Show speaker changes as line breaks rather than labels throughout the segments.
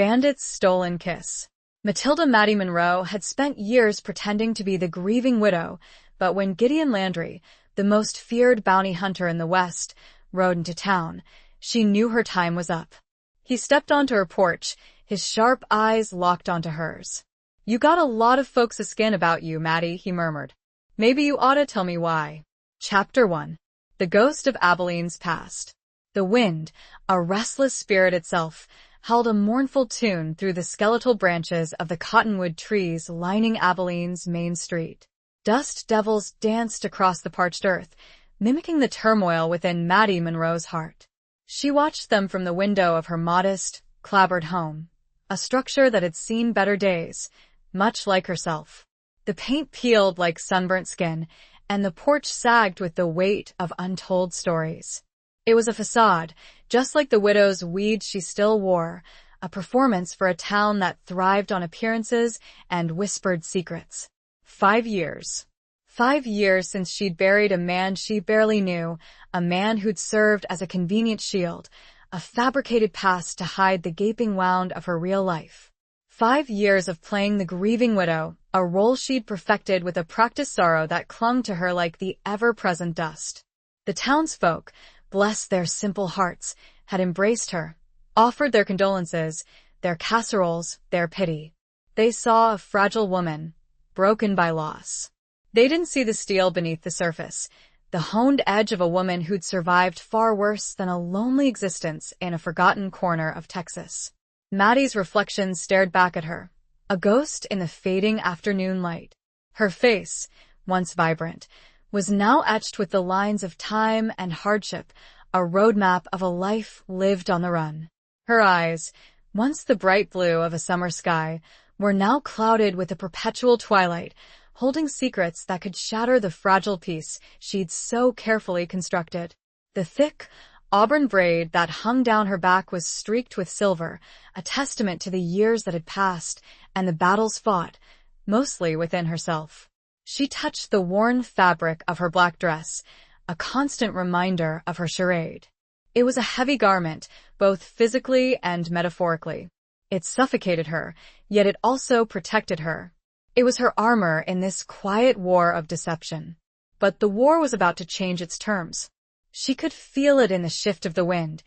Bandits Stolen Kiss. Matilda Maddie Monroe had spent years pretending to be the grieving widow, but when Gideon Landry, the most feared bounty hunter in the West, rode into town, she knew her time was up. He stepped onto her porch, his sharp eyes locked onto hers. "You got a lot of folks' skin about you, Maddie," he murmured. "Maybe you oughta tell me why." Chapter 1. The Ghost of Abilene's Past. The wind, a restless spirit itself, held a mournful tune through the skeletal branches of the cottonwood trees lining Abilene's main street. Dust devils danced across the parched earth, mimicking the turmoil within Maddie Monroe's heart. She watched them from the window of her modest, clapboard home, a structure that had seen better days, much like herself. The paint peeled like sunburnt skin, and the porch sagged with the weight of untold stories. It was a facade, just like the widow's weeds she still wore, a performance for a town that thrived on appearances and whispered secrets. 5 years. 5 years since she'd buried a man she barely knew, a man who'd served as a convenient shield, a fabricated past to hide the gaping wound of her real life. 5 years of playing the grieving widow, a role she'd perfected with a practiced sorrow that clung to her like the ever-present dust. The townsfolk, bless their simple hearts, had embraced her, offered their condolences, their casseroles, their pity. They saw a fragile woman, broken by loss. They didn't see the steel beneath the surface, the honed edge of a woman who'd survived far worse than a lonely existence in a forgotten corner of Texas. Maddie's reflection stared back at her, a ghost in the fading afternoon light. Her face, once vibrant, was now etched with the lines of time and hardship, a roadmap of a life lived on the run. Her eyes, once the bright blue of a summer sky, were now clouded with a perpetual twilight, holding secrets that could shatter the fragile peace she'd so carefully constructed. The thick, auburn braid that hung down her back was streaked with silver, a testament to the years that had passed and the battles fought, mostly within herself. She touched the worn fabric of her black dress, a constant reminder of her charade. It was a heavy garment, both physically and metaphorically. It suffocated her, yet it also protected her. It was her armor in this quiet war of deception. But the war was about to change its terms. She could feel it in the shift of the wind,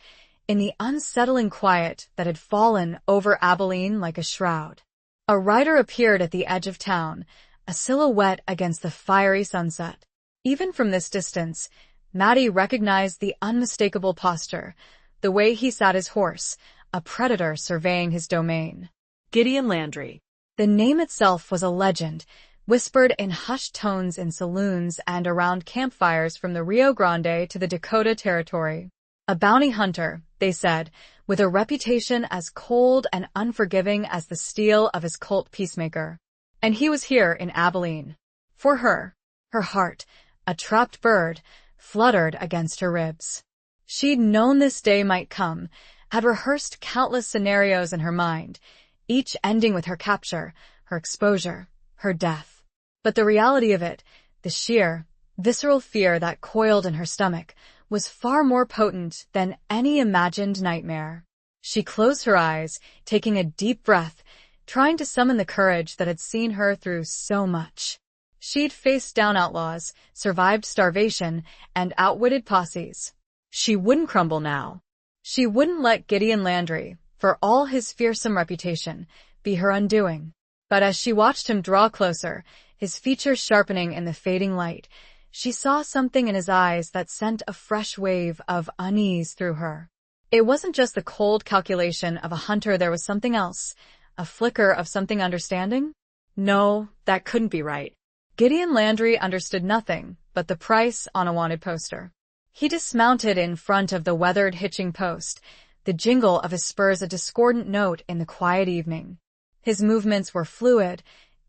in the unsettling quiet that had fallen over Abilene like a shroud. A rider appeared at the edge of town, a silhouette against the fiery sunset. Even from this distance, Maddie recognized the unmistakable posture, the way he sat his horse, a predator surveying his domain.
Gideon Landry.
The name itself was a legend, whispered in hushed tones in saloons and around campfires from the Rio Grande to the Dakota Territory. A bounty hunter, they said, with a reputation as cold and unforgiving as the steel of his cult peacemaker. And he was here in Abilene. For her, her heart, a trapped bird, fluttered against her ribs. She'd known this day might come, had rehearsed countless scenarios in her mind, each ending with her capture, her exposure, her death. But the reality of it, the sheer, visceral fear that coiled in her stomach, was far more potent than any imagined nightmare. She closed her eyes, taking a deep breath, trying to summon the courage that had seen her through so much. She'd faced down outlaws, survived starvation, and outwitted posses. She wouldn't crumble now. She wouldn't let Gideon Landry, for all his fearsome reputation, be her undoing. But as she watched him draw closer, his features sharpening in the fading light, she saw something in his eyes that sent a fresh wave of unease through her. It wasn't just the cold calculation of a hunter, there was something else, a flicker of something understanding?
No, that couldn't be right.
Gideon Landry understood nothing but the price on a wanted poster. He dismounted in front of the weathered hitching post, the jingle of his spurs a discordant note in the quiet evening. His movements were fluid,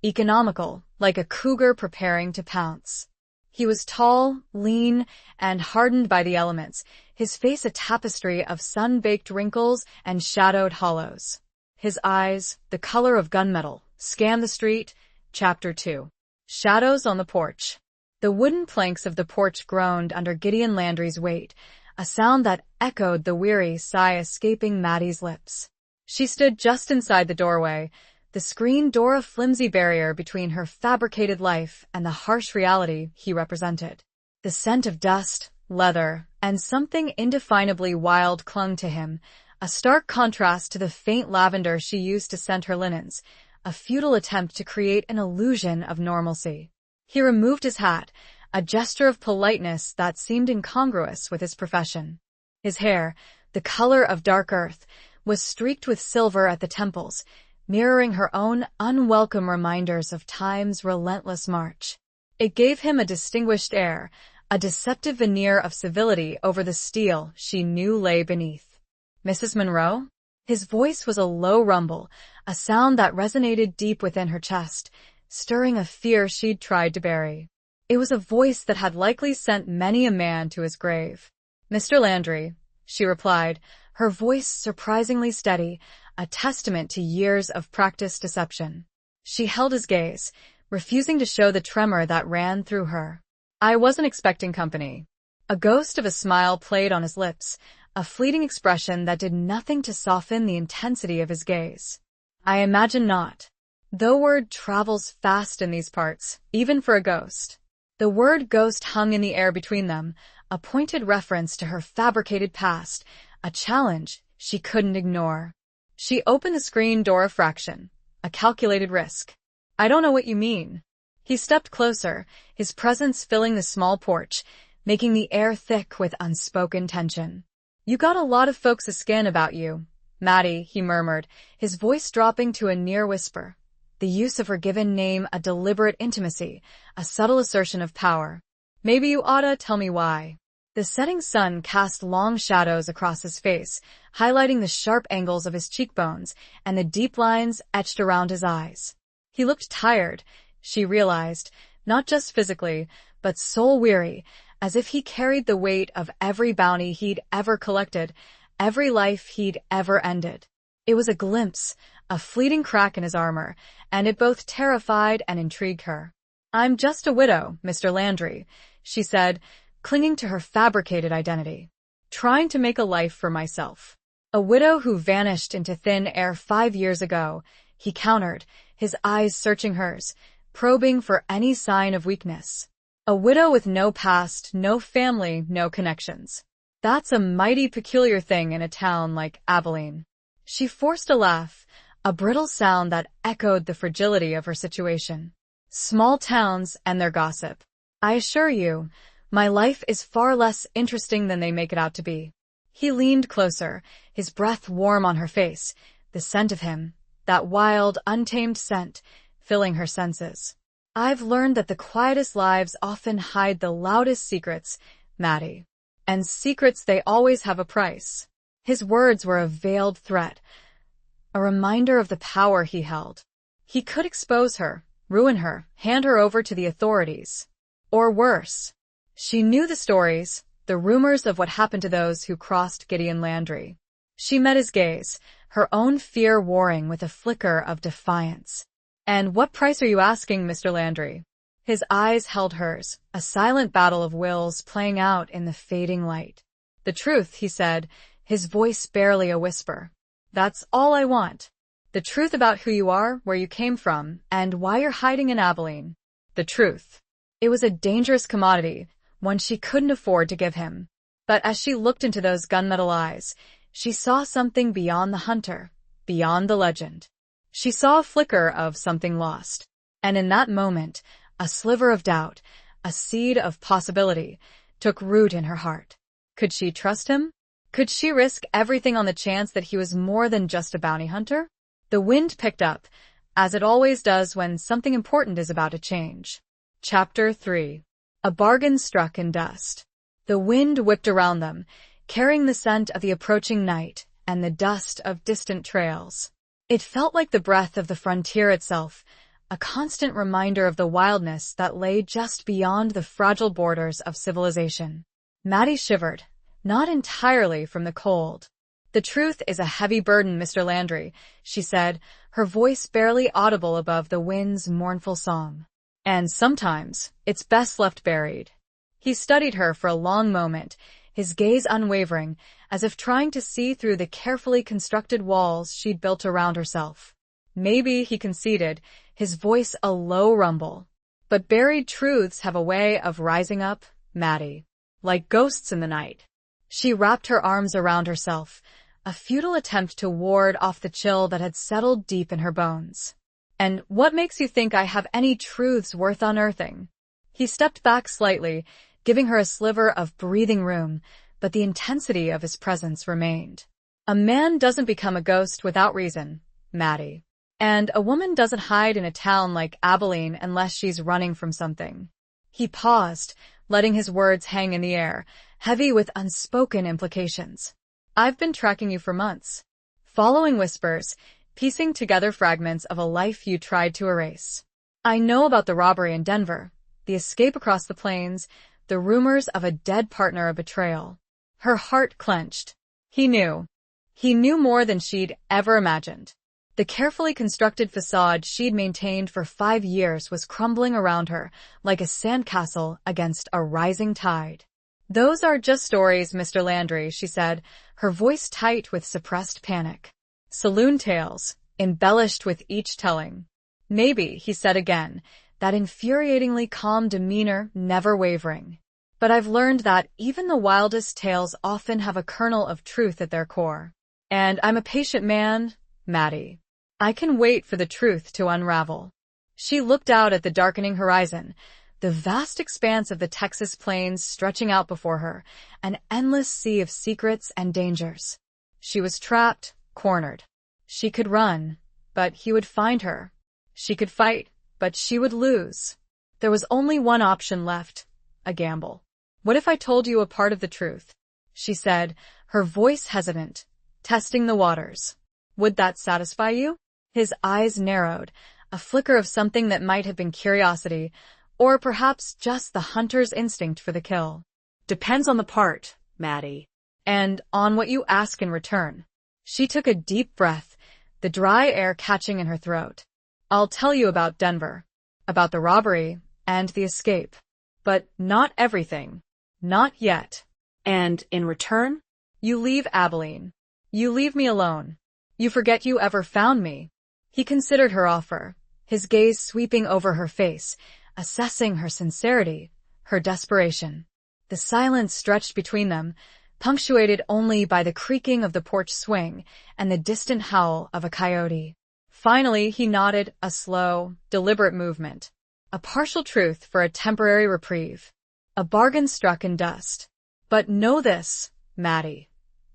economical, like a cougar preparing to pounce. He was tall, lean, and hardened by the elements, his face a tapestry of sun-baked wrinkles and shadowed hollows. His eyes, the color of gunmetal, scanned the street. Chapter 2. Shadows on the porch. The wooden planks of the porch groaned under Gideon Landry's weight, a sound that echoed the weary sigh escaping Maddie's lips. She stood just inside the doorway, the screen door a flimsy barrier between her fabricated life and the harsh reality he represented. The scent of dust, leather, and something indefinably wild clung to him, a stark contrast to the faint lavender she used to scent her linens, a futile attempt to create an illusion of normalcy. He removed his hat, a gesture of politeness that seemed incongruous with his profession. His hair, the color of dark earth, was streaked with silver at the temples, mirroring her own unwelcome reminders of time's relentless march. It gave him a distinguished air, a deceptive veneer of civility over the steel she knew lay beneath. "Mrs. Monroe?" His voice was a low rumble, a sound that resonated deep within her chest, stirring a fear she'd tried to bury. It was a voice that had likely sent many a man to his grave. "Mr. Landry," she replied, her voice surprisingly steady, a testament to years of practiced deception. She held his gaze, refusing to show the tremor that ran through her. "I wasn't expecting company." A ghost of a smile played on his lips, a fleeting expression that did nothing to soften the intensity of his gaze. "I imagine not. Though word travels fast in these parts, even for a ghost." The word ghost hung in the air between them, a pointed reference to her fabricated past, a challenge she couldn't ignore. She opened the screen door a fraction, a calculated risk. "I don't know what you mean." He stepped closer, his presence filling the small porch, making the air thick with unspoken tension. "You got a lot of folks' skin about you, Maddie," he murmured, his voice dropping to a near whisper. The use of her given name a deliberate intimacy, a subtle assertion of power. "Maybe you oughta tell me why." The setting sun cast long shadows across his face, highlighting the sharp angles of his cheekbones and the deep lines etched around his eyes. He looked tired, she realized, not just physically, but soul-weary, as if he carried the weight of every bounty he'd ever collected, every life he'd ever ended. It was a glimpse, a fleeting crack in his armor, and it both terrified and intrigued her. "I'm just a widow, Mr. Landry," she said, clinging to her fabricated identity. "Trying to make a life for myself." "A widow who vanished into thin air 5 years ago," he countered, his eyes searching hers, probing for any sign of weakness. "A widow with no past, no family, no connections. That's a mighty peculiar thing in a town like Abilene." She forced a laugh, a brittle sound that echoed the fragility of her situation. "Small towns and their gossip. I assure you, my life is far less interesting than they make it out to be." He leaned closer, his breath warm on her face, the scent of him, that wild, untamed scent, filling her senses. "I've learned that the quietest lives often hide the loudest secrets, Maddie. And secrets, they always have a price." His words were a veiled threat, a reminder of the power he held. He could expose her, ruin her, hand her over to the authorities. Or worse. She knew the stories, the rumors of what happened to those who crossed Gideon Landry. She met his gaze, her own fear warring with a flicker of defiance. "And what price are you asking, Mr. Landry?" His eyes held hers, a silent battle of wills playing out in the fading light. "The truth," he said, his voice barely a whisper. "That's all I want. The truth about who you are, where you came from, and why you're hiding in Abilene. The truth." It was a dangerous commodity, one she couldn't afford to give him. But as she looked into those gunmetal eyes, she saw something beyond the hunter, beyond the legend. She saw a flicker of something lost. And in that moment, a sliver of doubt, a seed of possibility, took root in her heart. Could she trust him? Could she risk everything on the chance that he was more than just a bounty hunter? The wind picked up, as it always does when something important is about to change. Chapter 3. A bargain struck in dust. The wind whipped around them, carrying the scent of the approaching night and the dust of distant trails. It felt like the breath of the frontier itself, a constant reminder of the wildness that lay just beyond the fragile borders of civilization. Maddie shivered, not entirely from the cold. "The truth is a heavy burden, Mr. Landry," she said, her voice barely audible above the wind's mournful song. "And sometimes, it's best left buried." He studied her for a long moment, his gaze unwavering, as if trying to see through the carefully constructed walls she'd built around herself. Maybe, he conceded, his voice a low rumble. But buried truths have a way of rising up, Maddie. Like ghosts in the night. She wrapped her arms around herself, a futile attempt to ward off the chill that had settled deep in her bones. And what makes you think I have any truths worth unearthing? He stepped back slightly, giving her a sliver of breathing room, but the intensity of his presence remained. A man doesn't become a ghost without reason, Maddie. And a woman doesn't hide in a town like Abilene unless she's running from something. He paused, letting his words hang in the air, heavy with unspoken implications. I've been tracking you for months. Following whispers, piecing together fragments of a life you tried to erase. I know about the robbery in Denver, the escape across the plains, the rumors of a dead partner of betrayal. Her heart clenched. He knew. He knew more than she'd ever imagined. The carefully constructed facade she'd maintained for 5 years was crumbling around her, like a sandcastle against a rising tide. Those are just stories, Mr. Landry, she said, her voice tight with suppressed panic. Saloon tales, embellished with each telling. Maybe, he said again, that infuriatingly calm demeanor never wavering. But I've learned that even the wildest tales often have a kernel of truth at their core. And I'm a patient man, Maddie. I can wait for the truth to unravel. She looked out at the darkening horizon, the vast expanse of the Texas plains stretching out before her, an endless sea of secrets and dangers. She was trapped, cornered. She could run, but he would find her. She could fight, but she would lose. There was only one option left, a gamble. What if I told you a part of the truth? She said, her voice hesitant, testing the waters. Would that satisfy you? His eyes narrowed, a flicker of something that might have been curiosity, or perhaps just the hunter's instinct for the kill.
Depends on the part, Maddie.
And on what you ask in return. She took a deep breath, the dry air catching in her throat. I'll tell you about Denver, about the robbery and the escape. But not everything. Not yet.
And in return?
You leave Abilene. You leave me alone. You forget you ever found me. He considered her offer, his gaze sweeping over her face, assessing her sincerity, her desperation. The silence stretched between them, punctuated only by the creaking of the porch swing and the distant howl of a coyote. Finally, he nodded, a slow, deliberate movement. A partial truth for a temporary reprieve. A bargain struck in dust. But know this, Maddie.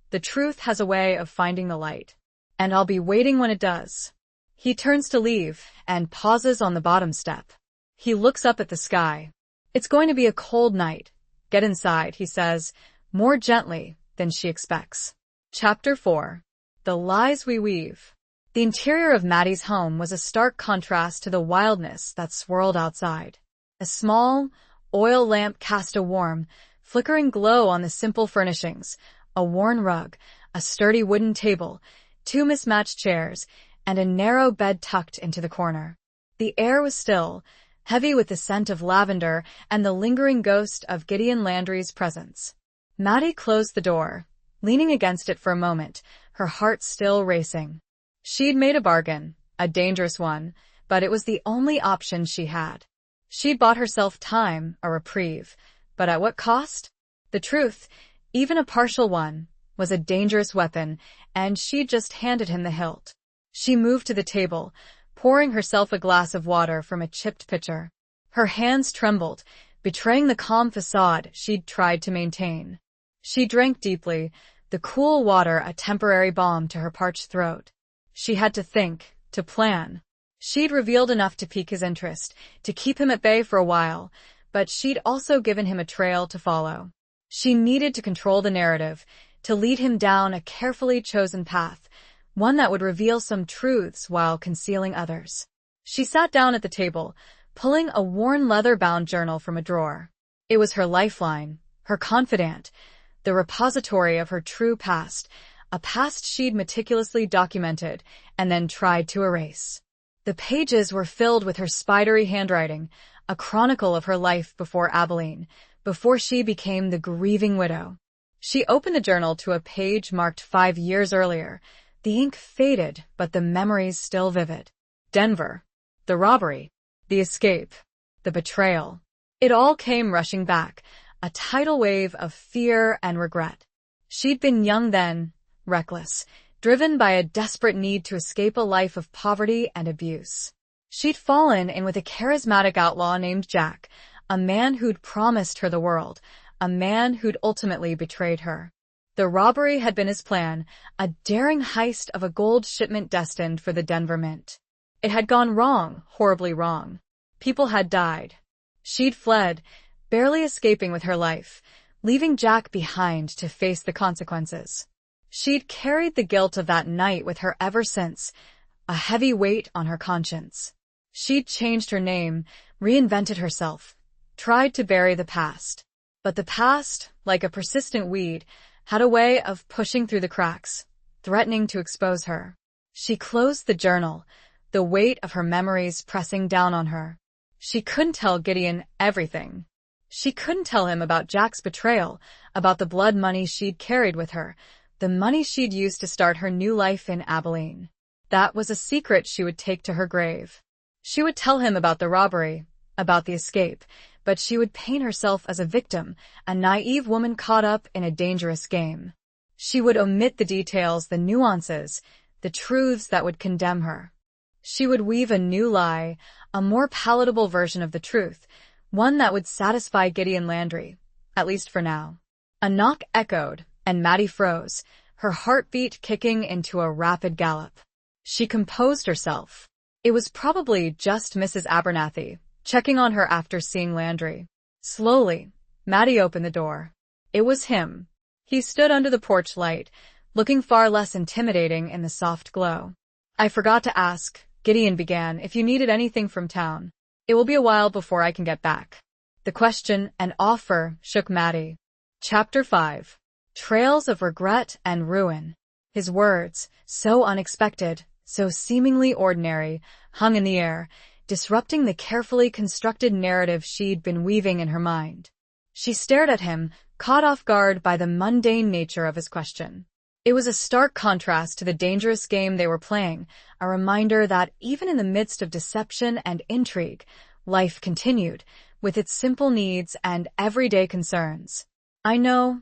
The truth has a way of finding the light. And I'll be waiting when it does. He turns to leave and pauses on the bottom step. He looks up at the sky. It's going to be a cold night. Get inside, he says, more gently than she expects. Chapter 4. The Lies We Weave. The interior of Maddie's home was a stark contrast to the wildness that swirled outside. A small, oil lamp cast a warm, flickering glow on the simple furnishings, a worn rug, a sturdy wooden table, 2 mismatched chairs, and a narrow bed tucked into the corner. The air was still, heavy with the scent of lavender and the lingering ghost of Gideon Landry's presence. Maddie closed the door, leaning against it for a moment, her heart still racing. She'd made a bargain, a dangerous one, but it was the only option she had. She'd bought herself time, a reprieve, but at what cost? The truth, even a partial one, was a dangerous weapon, and she'd just handed him the hilt. She moved to the table, pouring herself a glass of water from a chipped pitcher. Her hands trembled, betraying the calm facade she'd tried to maintain. She drank deeply, the cool water a temporary balm to her parched throat. She had to think, to plan. She'd revealed enough to pique his interest, to keep him at bay for a while, but she'd also given him a trail to follow. She needed to control the narrative, to lead him down a carefully chosen path, one that would reveal some truths while concealing others. She sat down at the table, pulling a worn leather-bound journal from a drawer. It was her lifeline, her confidant, the repository of her true past, a past she'd meticulously documented and then tried to erase. The pages were filled with her spidery handwriting, a chronicle of her life before Abilene, before she became the grieving widow. She opened the journal to a page marked 5 years earlier. The ink faded, but the memories still vivid. Denver. The robbery. The escape. The betrayal. It all came rushing back, a tidal wave of fear and regret. She'd been young then, reckless, driven by a desperate need to escape a life of poverty and abuse. She'd fallen in with a charismatic outlaw named Jack, a man who'd promised her the world, a man who'd ultimately betrayed her. The robbery had been his plan, a daring heist of a gold shipment destined for the Denver Mint. It had gone wrong, horribly wrong. People had died. She'd fled, barely escaping with her life, leaving Jack behind to face the consequences. She'd carried the guilt of that night with her ever since, a heavy weight on her conscience. She'd changed her name, reinvented herself, tried to bury the past. But the past, like a persistent weed, had a way of pushing through the cracks, threatening to expose her. She closed the journal, the weight of her memories pressing down on her. She couldn't tell Gideon everything. She couldn't tell him about Jack's betrayal, about the blood money she'd carried with her, the money she'd used to start her new life in Abilene. That was a secret she would take to her grave. She would tell him about the robbery, about the escape, but she would paint herself as a victim, a naive woman caught up in a dangerous game. She would omit the details, the nuances, the truths that would condemn her. She would weave a new lie, a more palatable version of the truth, one that would satisfy Gideon Landry, at least for now. A knock echoed, and Maddie froze, her heartbeat kicking into a rapid gallop. She composed herself. It was probably just Mrs. Abernathy, checking on her after seeing Landry. Slowly, Maddie opened the door. It was him. He stood under the porch light, looking far less intimidating in the soft glow. "I forgot to ask," Gideon began, "if you needed anything from town. It will be a while before I can get back." The question and offer shook Maddie. Chapter 5. Trails of Regret and Ruin. His words, so unexpected, so seemingly ordinary, hung in the air, disrupting the carefully constructed narrative she'd been weaving in her mind. She stared at him, caught off guard by the mundane nature of his question. It was a stark contrast to the dangerous game they were playing, a reminder that even in the midst of deception and intrigue, life continued, with its simple needs and everyday concerns. "I know.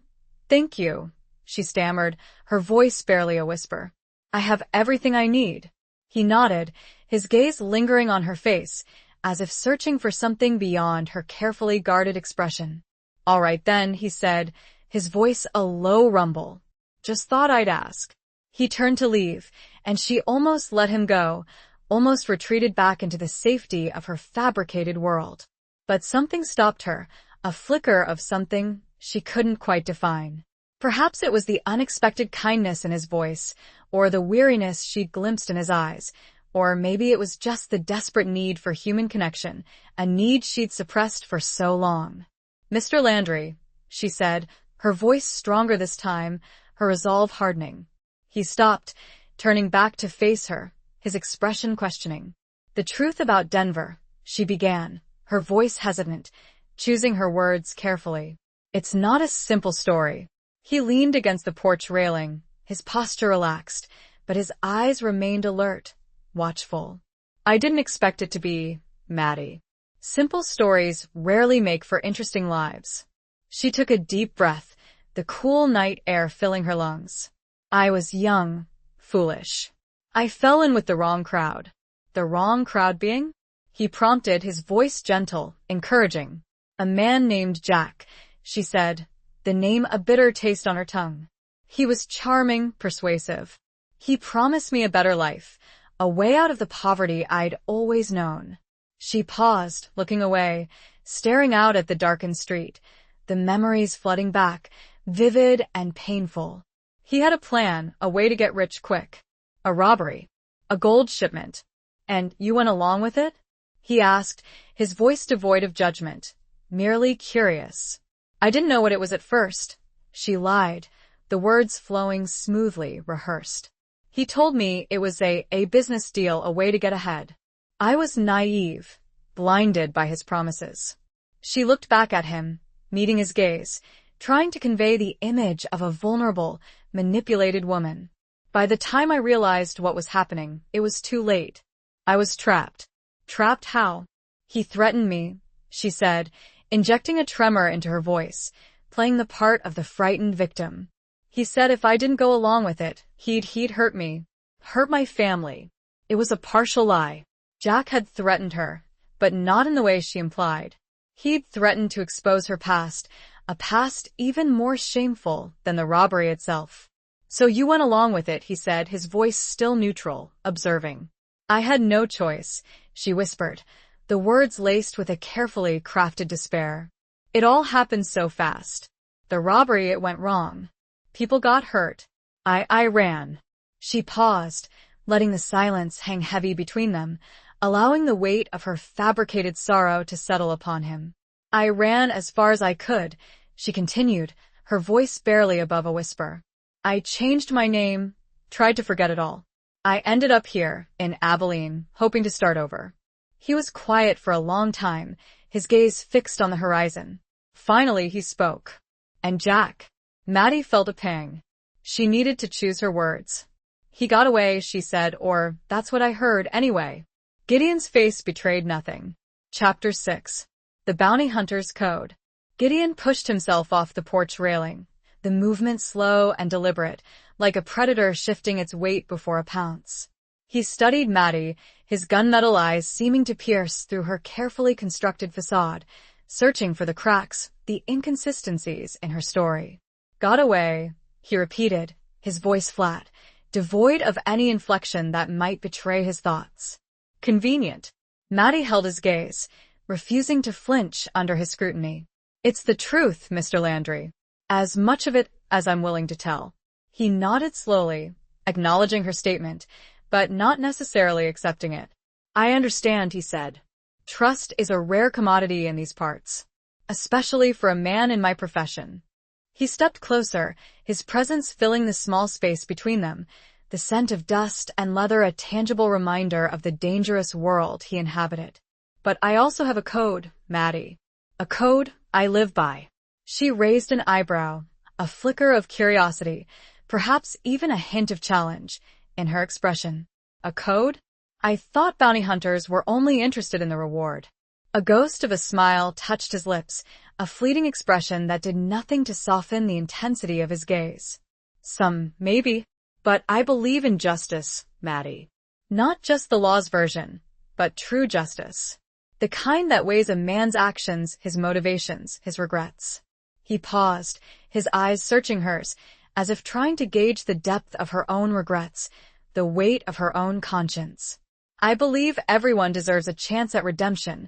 Thank you," she stammered, her voice barely a whisper. "I have everything I need." He nodded, his gaze lingering on her face, as if searching for something beyond her carefully guarded expression. "All right then," he said, his voice a low rumble. "Just thought I'd ask." He turned to leave, and she almost let him go, almost retreated back into the safety of her fabricated world. But something stopped her, a flicker of something she couldn't quite define. Perhaps it was the unexpected kindness in his voice, or the weariness she'd glimpsed in his eyes, or maybe it was just the desperate need for human connection, a need she'd suppressed for so long. "Mr. Landry," she said, her voice stronger this time, her resolve hardening. He stopped, turning back to face her, his expression questioning. "The truth about Denver," she began, her voice hesitant, choosing her words carefully. "It's not a simple story." He leaned against the porch railing, his posture relaxed, but his eyes remained alert, watchful. "I didn't expect it to be, Maddie. Simple stories rarely make for interesting lives." She took a deep breath, the cool night air filling her lungs. "I was young, foolish. I fell in with the wrong crowd." "The wrong crowd being?" He prompted, his voice gentle, encouraging. "A man named Jack," she said, the name a bitter taste on her tongue. "He was charming, persuasive. He promised me a better life, a way out of the poverty I'd always known." She paused, looking away, staring out at the darkened street, the memories flooding back, vivid and painful. He had a plan, a way to get rich quick. A robbery. A gold shipment. "And you went along with it?" he asked, his voice devoid of judgment, merely curious. "I didn't know what it was at first," she lied, the words flowing smoothly, rehearsed. "He told me it was a business deal, a way to get ahead." I was naive, blinded by his promises. She looked back at him, meeting his gaze, trying to convey the image of a vulnerable, manipulated woman. By the time I realized what was happening, it was too late. I was trapped. Trapped how? He threatened me, she said, injecting a tremor into her voice, playing the part of the frightened victim. He said if I didn't go along with it, he'd hurt me. Hurt my family. It was a partial lie. Jack had threatened her, but not in the way she implied. He'd threatened to expose her past, a past even more shameful than the robbery itself. So you went along with it, he said, his voice still neutral, observing. I had no choice, she whispered, the words laced with a carefully crafted despair. It all happened so fast. The robbery, it went wrong. People got hurt. I ran. She paused, letting the silence hang heavy between them, allowing the weight of her fabricated sorrow to settle upon him. I ran as far as I could, she continued, her voice barely above a whisper. I changed my name, tried to forget it all. I ended up here, in Abilene, hoping to start over. He was quiet for a long time, his gaze fixed on the horizon. Finally he spoke. And Jack? Maddie felt a pang. She needed to choose her words. He got away, she said, or that's what I heard anyway. Gideon's face betrayed nothing. Chapter 6. The Bounty Hunter's Code. Gideon pushed himself off the porch railing, the movement slow and deliberate, like a predator shifting its weight before a pounce. He studied Maddie, his gunmetal eyes seeming to pierce through her carefully constructed facade, searching for the cracks, the inconsistencies in her story. Got away, he repeated, his voice flat, devoid of any inflection that might betray his thoughts. Convenient. Maddie held his gaze, refusing to flinch under his scrutiny. It's the truth, Mr. Landry. As much of it as I'm willing to tell. He nodded slowly, acknowledging her statement, but not necessarily accepting it. I understand, he said. Trust is a rare commodity in these parts, especially for a man in my profession. He stepped closer, his presence filling the small space between them, the scent of dust and leather a tangible reminder of the dangerous world he inhabited. But I also have a code, Maddie. A code I live by. She raised an eyebrow, a flicker of curiosity, perhaps even a hint of challenge, in her expression. A code? I thought bounty hunters were only interested in the reward. A ghost of a smile touched his lips, a fleeting expression that did nothing to soften the intensity of his gaze. Some, maybe, but I believe in justice, Maddie. Not just the law's version, but true justice. The kind that weighs a man's actions, his motivations, his regrets. He paused, his eyes searching hers, as if trying to gauge the depth of her own regrets, the weight of her own conscience. I believe everyone deserves a chance at redemption,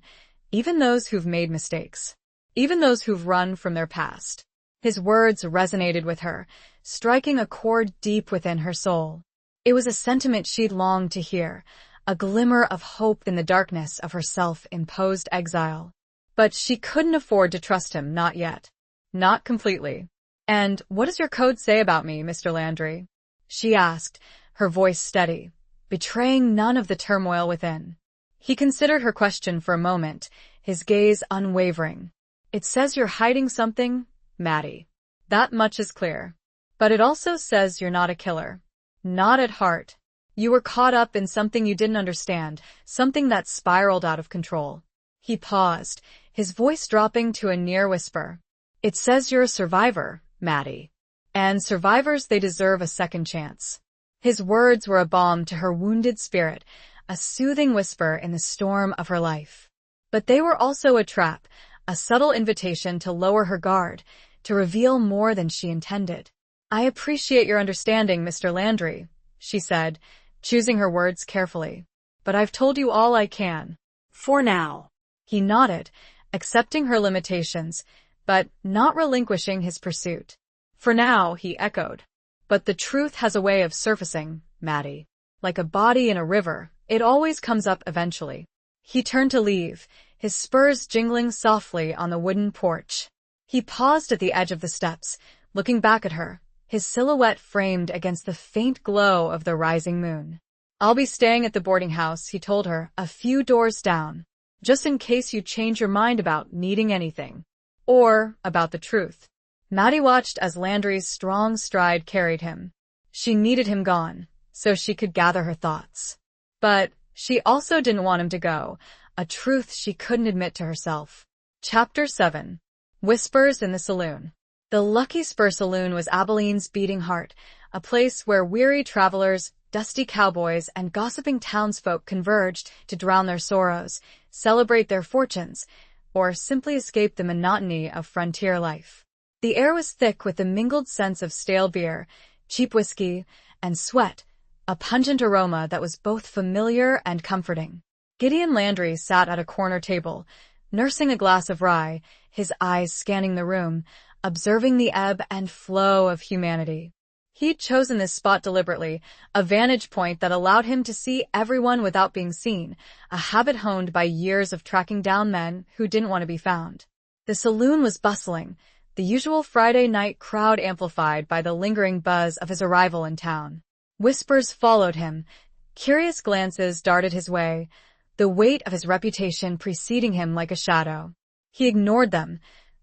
even those who've made mistakes, even those who've run from their past. His words resonated with her, striking a chord deep within her soul. It was a sentiment she'd longed to hear, a glimmer of hope in the darkness of her self-imposed exile. But she couldn't afford to trust him, not yet. Not completely. And what does your code say about me, Mr. Landry? She asked, her voice steady, betraying none of the turmoil within. He considered her question for a moment, his gaze unwavering. It says you're hiding something, Maddie. That much is clear. But it also says you're not a killer. Not at heart. You were caught up in something you didn't understand, something that spiraled out of control. He paused, his voice dropping to a near whisper. It says you're a survivor, Maddie. And survivors, they deserve a second chance. His words were a balm to her wounded spirit, a soothing whisper in the storm of her life. But they were also a trap, a subtle invitation to lower her guard, to reveal more than she intended. I appreciate your understanding, Mr. Landry, she said, choosing her words carefully. But I've told you all I can.
For now.
He nodded, accepting her limitations, but not relinquishing his pursuit. For now, he echoed. But the truth has a way of surfacing, Maddie. Like a body in a river, it always comes up eventually. He turned to leave, his spurs jingling softly on the wooden porch. He paused at the edge of the steps, looking back at her, his silhouette framed against the faint glow of the rising moon. I'll be staying at the boarding house, he told her, a few doors down, just in case you change your mind about needing anything. Or about the truth. Maddie watched as Landry's strong stride carried him. She needed him gone, so she could gather her thoughts. But she also didn't want him to go, a truth she couldn't admit to herself. Chapter 7. Whispers in the Saloon. The Lucky Spur Saloon was Abilene's beating heart, a place where weary travelers, dusty cowboys, and gossiping townsfolk converged to drown their sorrows, celebrate their fortunes, or simply escape the monotony of frontier life. The air was thick with the mingled scents of stale beer, cheap whiskey, and sweat, a pungent aroma that was both familiar and comforting. Gideon Landry sat at a corner table, nursing a glass of rye, his eyes scanning the room, observing the ebb and flow of humanity. He'd chosen this spot deliberately, a vantage point that allowed him to see everyone without being seen, a habit honed by years of tracking down men who didn't want to be found. The saloon was bustling, the usual Friday night crowd amplified by the lingering buzz of his arrival in town. Whispers followed him, curious glances darted his way, the weight of his reputation preceding him like a shadow. He ignored them,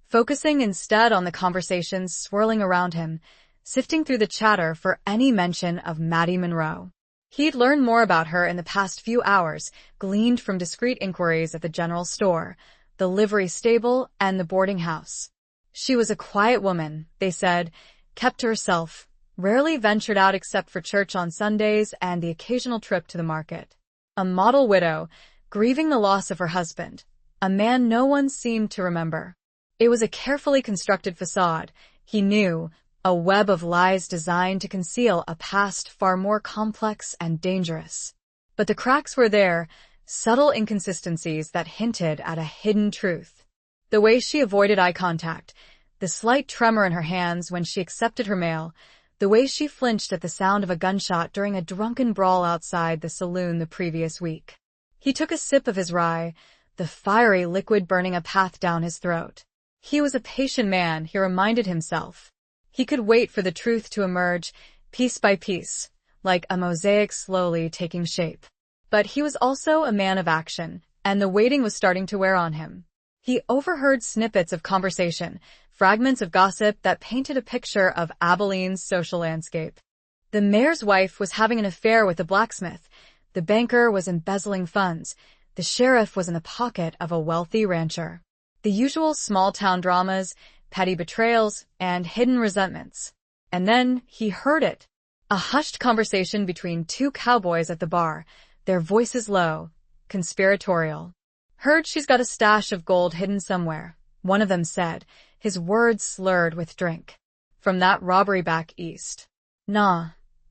focusing instead on the conversations swirling around him, sifting through the chatter for any mention of Maddie Monroe. He'd learned more about her in the past few hours, gleaned from discreet inquiries at the general store, the livery stable, and the boarding house. She was a quiet woman, they said, kept to herself, rarely ventured out except for church on Sundays and the occasional trip to the market. A model widow, grieving the loss of her husband, a man no one seemed to remember. It was a carefully constructed facade, he knew, a web of lies designed to conceal a past far more complex and dangerous. But the cracks were there, subtle inconsistencies that hinted at a hidden truth. The way she avoided eye contact, the slight tremor in her hands when she accepted her mail, the way she flinched at the sound of a gunshot during a drunken brawl outside the saloon the previous week. He took a sip of his rye, the fiery liquid burning a path down his throat. He was a patient man, he reminded himself. He could wait for the truth to emerge, piece by piece, like a mosaic slowly taking shape. But he was also a man of action, and the waiting was starting to wear on him. He overheard snippets of conversation, fragments of gossip that painted a picture of Abilene's social landscape. The mayor's wife was having an affair with the blacksmith, the banker was embezzling funds, the sheriff was in the pocket of a wealthy rancher. The usual small-town dramas, petty betrayals, and hidden resentments. And then he heard it. A hushed conversation between two cowboys at the bar, their voices low, conspiratorial. Heard she's got a stash of gold hidden somewhere, one of them said, his words slurred with drink. From that robbery back east. Nah,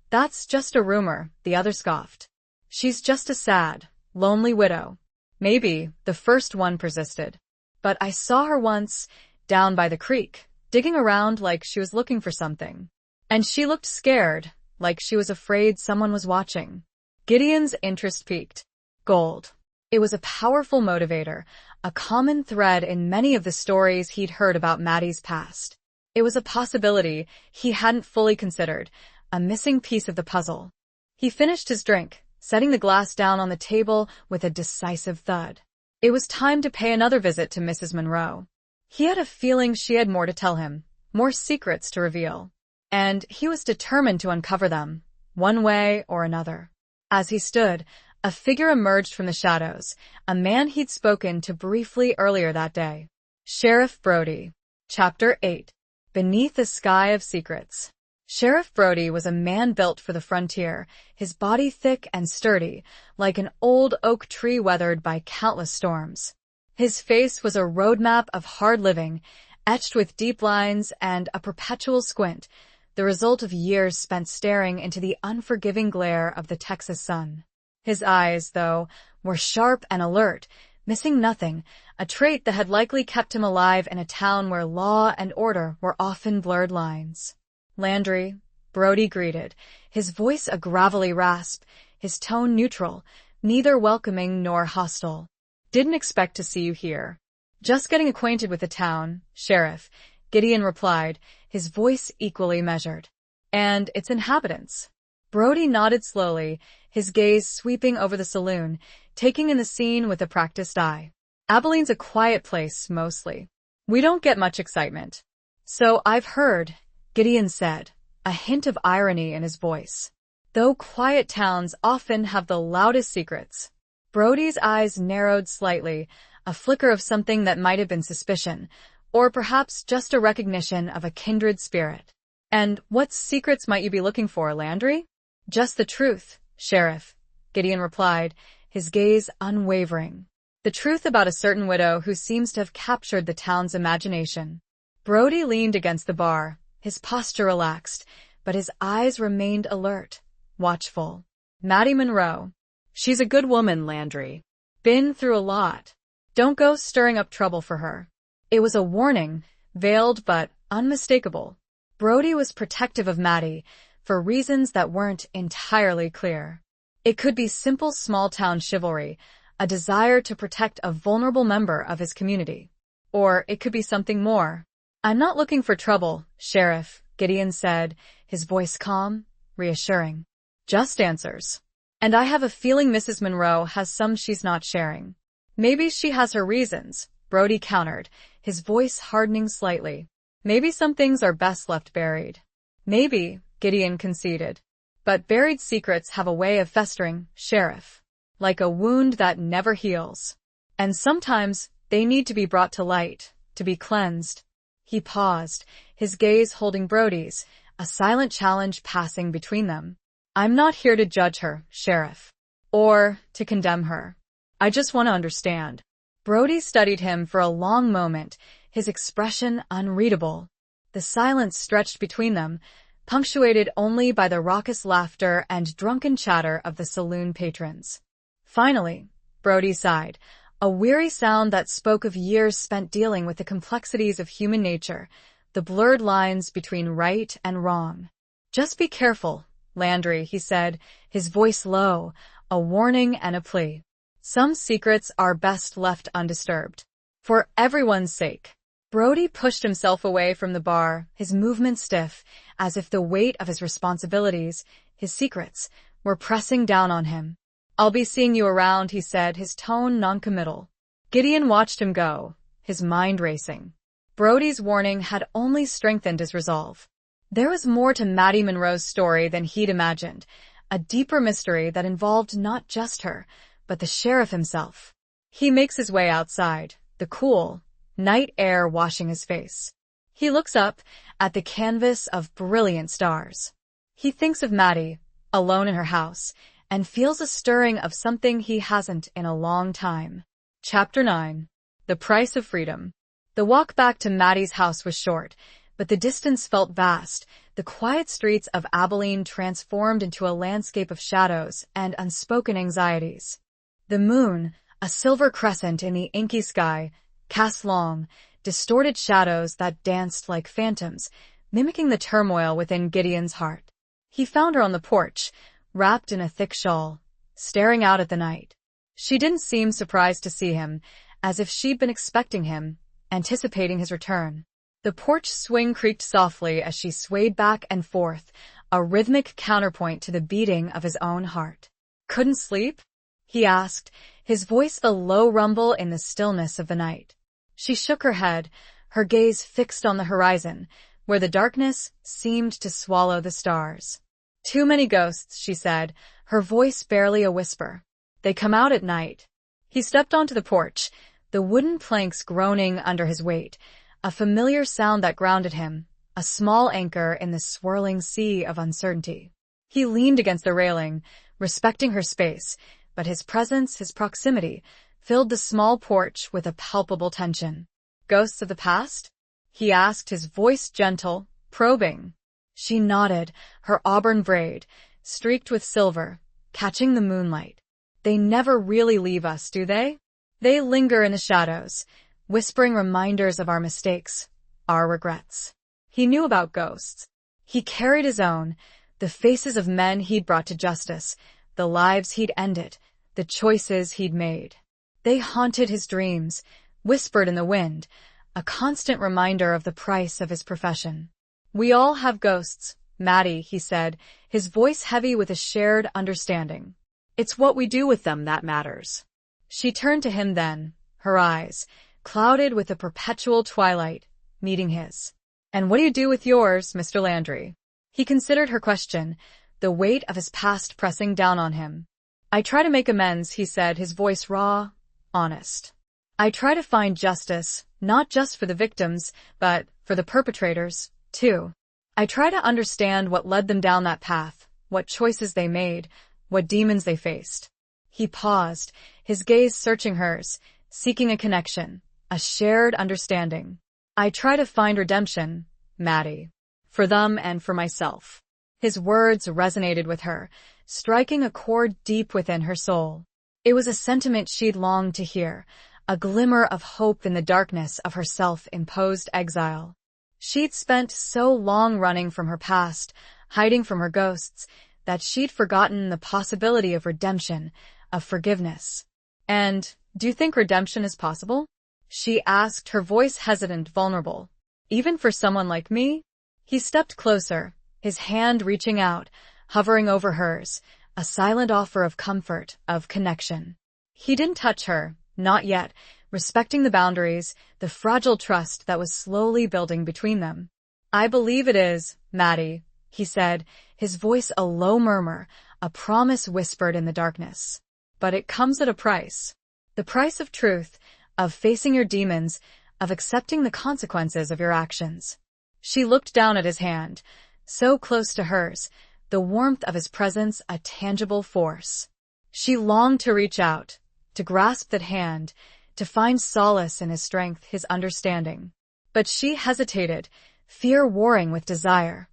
that's just a rumor, the other scoffed. She's just a sad, lonely widow. Maybe, the first one persisted. But I saw her once, down by the creek, digging around like she was looking for something. And she looked scared, like she was afraid someone was watching. Gideon's interest peaked. Gold. It was a powerful motivator, a common thread in many of the stories he'd heard about Maddie's past. It was a possibility he hadn't fully considered, a missing piece of the puzzle. He finished his drink, setting the glass down on the table with a decisive thud. It was time to pay another visit to Mrs. Monroe. He had a feeling she had more to tell him, more secrets to reveal. And he was determined to uncover them, one way or another. As he stood, a figure emerged from the shadows, a man he'd spoken to briefly earlier that day. Sheriff Brody. Chapter 8. Beneath a Sky of Secrets. Sheriff Brody was a man built for the frontier, his body thick and sturdy, like an old oak tree weathered by countless storms. His face was a roadmap of hard living, etched with deep lines and a perpetual squint, the result of years spent staring into the unforgiving glare of the Texas sun. His eyes, though, were sharp and alert, missing nothing, a trait that had likely kept him alive in a town where law and order were often blurred lines. Landry, Brody greeted, his voice a gravelly rasp, his tone neutral, neither welcoming nor hostile. Didn't expect to see you here. Just getting acquainted with the town, Sheriff, Gideon replied, his voice equally measured. And its inhabitants. Brody nodded slowly, his gaze sweeping over the saloon, taking in the scene with a practiced eye. Abilene's a quiet place, mostly. We don't get much excitement. So I've heard, Gideon said, a hint of irony in his voice. Though quiet towns often have the loudest secrets. Brody's eyes narrowed slightly, a flicker of something that might have been suspicion, or perhaps just a recognition of a kindred spirit. And what secrets might you be looking for, Landry? Just the truth, Sheriff, Gideon replied, his gaze unwavering. The truth about a certain widow who seems to have captured the town's imagination. Brody leaned against the bar, his posture relaxed, but his eyes remained alert, watchful. Maddie Monroe. She's a good woman, Landry. Been through a lot. Don't go stirring up trouble for her. It was a warning, veiled but unmistakable. Brody was protective of Maddie for reasons that weren't entirely clear. It could be simple small-town chivalry, a desire to protect a vulnerable member of his community. Or it could be something more. I'm not looking for trouble, Sheriff, Gideon said, his voice calm, reassuring. Just answers. And I have a feeling Mrs. Monroe has some she's not sharing. Maybe she has her reasons, Brody countered, his voice hardening slightly. Maybe some things are best left buried. Maybe, Gideon conceded. But buried secrets have a way of festering, Sheriff. Like a wound that never heals. And sometimes, they need to be brought to light, to be cleansed. He paused, his gaze holding Brody's, a silent challenge passing between them. I'm not here to judge her, Sheriff. Or to condemn her. I just want to understand. Brody studied him for a long moment, his expression unreadable. The silence stretched between them, punctuated only by the raucous laughter and drunken chatter of the saloon patrons. Finally, Brody sighed, a weary sound that spoke of years spent dealing with the complexities of human nature, the blurred lines between right and wrong. Just be careful, Landry, he said, his voice low, a warning and a plea. Some secrets are best left undisturbed. For everyone's sake. Brody pushed himself away from the bar, his movement stiff, as if the weight of his responsibilities, his secrets, were pressing down on him. I'll be seeing you around, he said, his tone noncommittal. Gideon watched him go, his mind racing. Brody's warning had only strengthened his resolve. There was more to Maddie Monroe's story than he'd imagined, a deeper mystery that involved not just her, but the sheriff himself. He makes his way outside, the cool, night air washing his face. He looks up at the canvas of brilliant stars. He thinks of Maddie, alone in her house, and feels a stirring of something he hasn't in a long time. Chapter 9. The Price of Freedom. The walk back to Maddie's house was short, but the distance felt vast, the quiet streets of Abilene transformed into a landscape of shadows and unspoken anxieties. The moon, a silver crescent in the inky sky, cast long, distorted shadows that danced like phantoms, mimicking the turmoil within Gideon's heart. He found her on the porch, wrapped in a thick shawl, staring out at the night. She didn't seem surprised to see him, as if she'd been expecting him, anticipating his return. The porch swing creaked softly as she swayed back and forth, a rhythmic counterpoint to the beating of his own heart. Couldn't sleep? He asked, his voice a low rumble in the stillness of the night. She shook her head, her gaze fixed on the horizon, where the darkness seemed to swallow the stars. Too many ghosts, she said, her voice barely a whisper. They come out at night. He stepped onto the porch, the wooden planks groaning under his weight, a familiar sound that grounded him, a small anchor in the swirling sea of uncertainty. He leaned against the railing, respecting her space, but his presence, his proximity, filled the small porch with a palpable tension. Ghosts of the past? He asked, his voice gentle, probing. She nodded, her auburn braid, streaked with silver, catching the moonlight. They never really leave us, do they? They linger in the shadows, whispering reminders of our mistakes, our regrets. He knew about ghosts. He carried his own, the faces of men he'd brought to justice, the lives he'd ended, the choices he'd made. They haunted his dreams, whispered in the wind, a constant reminder of the price of his profession. We all have ghosts, Maddie, he said, his voice heavy with a shared understanding. It's what we do with them that matters. She turned to him then, her eyes, clouded with a perpetual twilight, meeting his. And what do you do with yours, Mr. Landry? He considered her question, the weight of his past pressing down on him. I try to make amends, he said, his voice raw, honest. I try to find justice, not just for the victims, but for the perpetrators, too. I try to understand what led them down that path, what choices they made, what demons they faced. He paused, his gaze searching hers, seeking a connection, a shared understanding. I try to find redemption, Maddie. For them and for myself. His words resonated with her, striking a chord deep within her soul. It was a sentiment she'd longed to hear, a glimmer of hope in the darkness of her self-imposed exile. She'd spent so long running from her past, hiding from her ghosts, that she'd forgotten the possibility of redemption, of forgiveness. And, do you think redemption is possible? She asked, her voice hesitant, vulnerable. Even for someone like me? He stepped closer, his hand reaching out, hovering over hers, a silent offer of comfort, of connection. He didn't touch her, not yet, respecting the boundaries, the fragile trust that was slowly building between them. I believe it is, Maddie, he said, his voice a low murmur, a promise whispered in the darkness. But it comes at a price. The price of truth, of facing your demons, of accepting the consequences of your actions. She looked down at his hand, so close to hers, the warmth of his presence a tangible force. She longed to reach out, to grasp that hand, to find solace in his strength, his understanding. But she hesitated, fear warring with desire,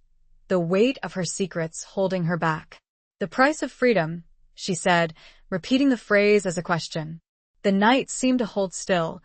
the weight of her secrets holding her back. The price of freedom, she said, repeating the phrase as a question. The night seemed to hold still,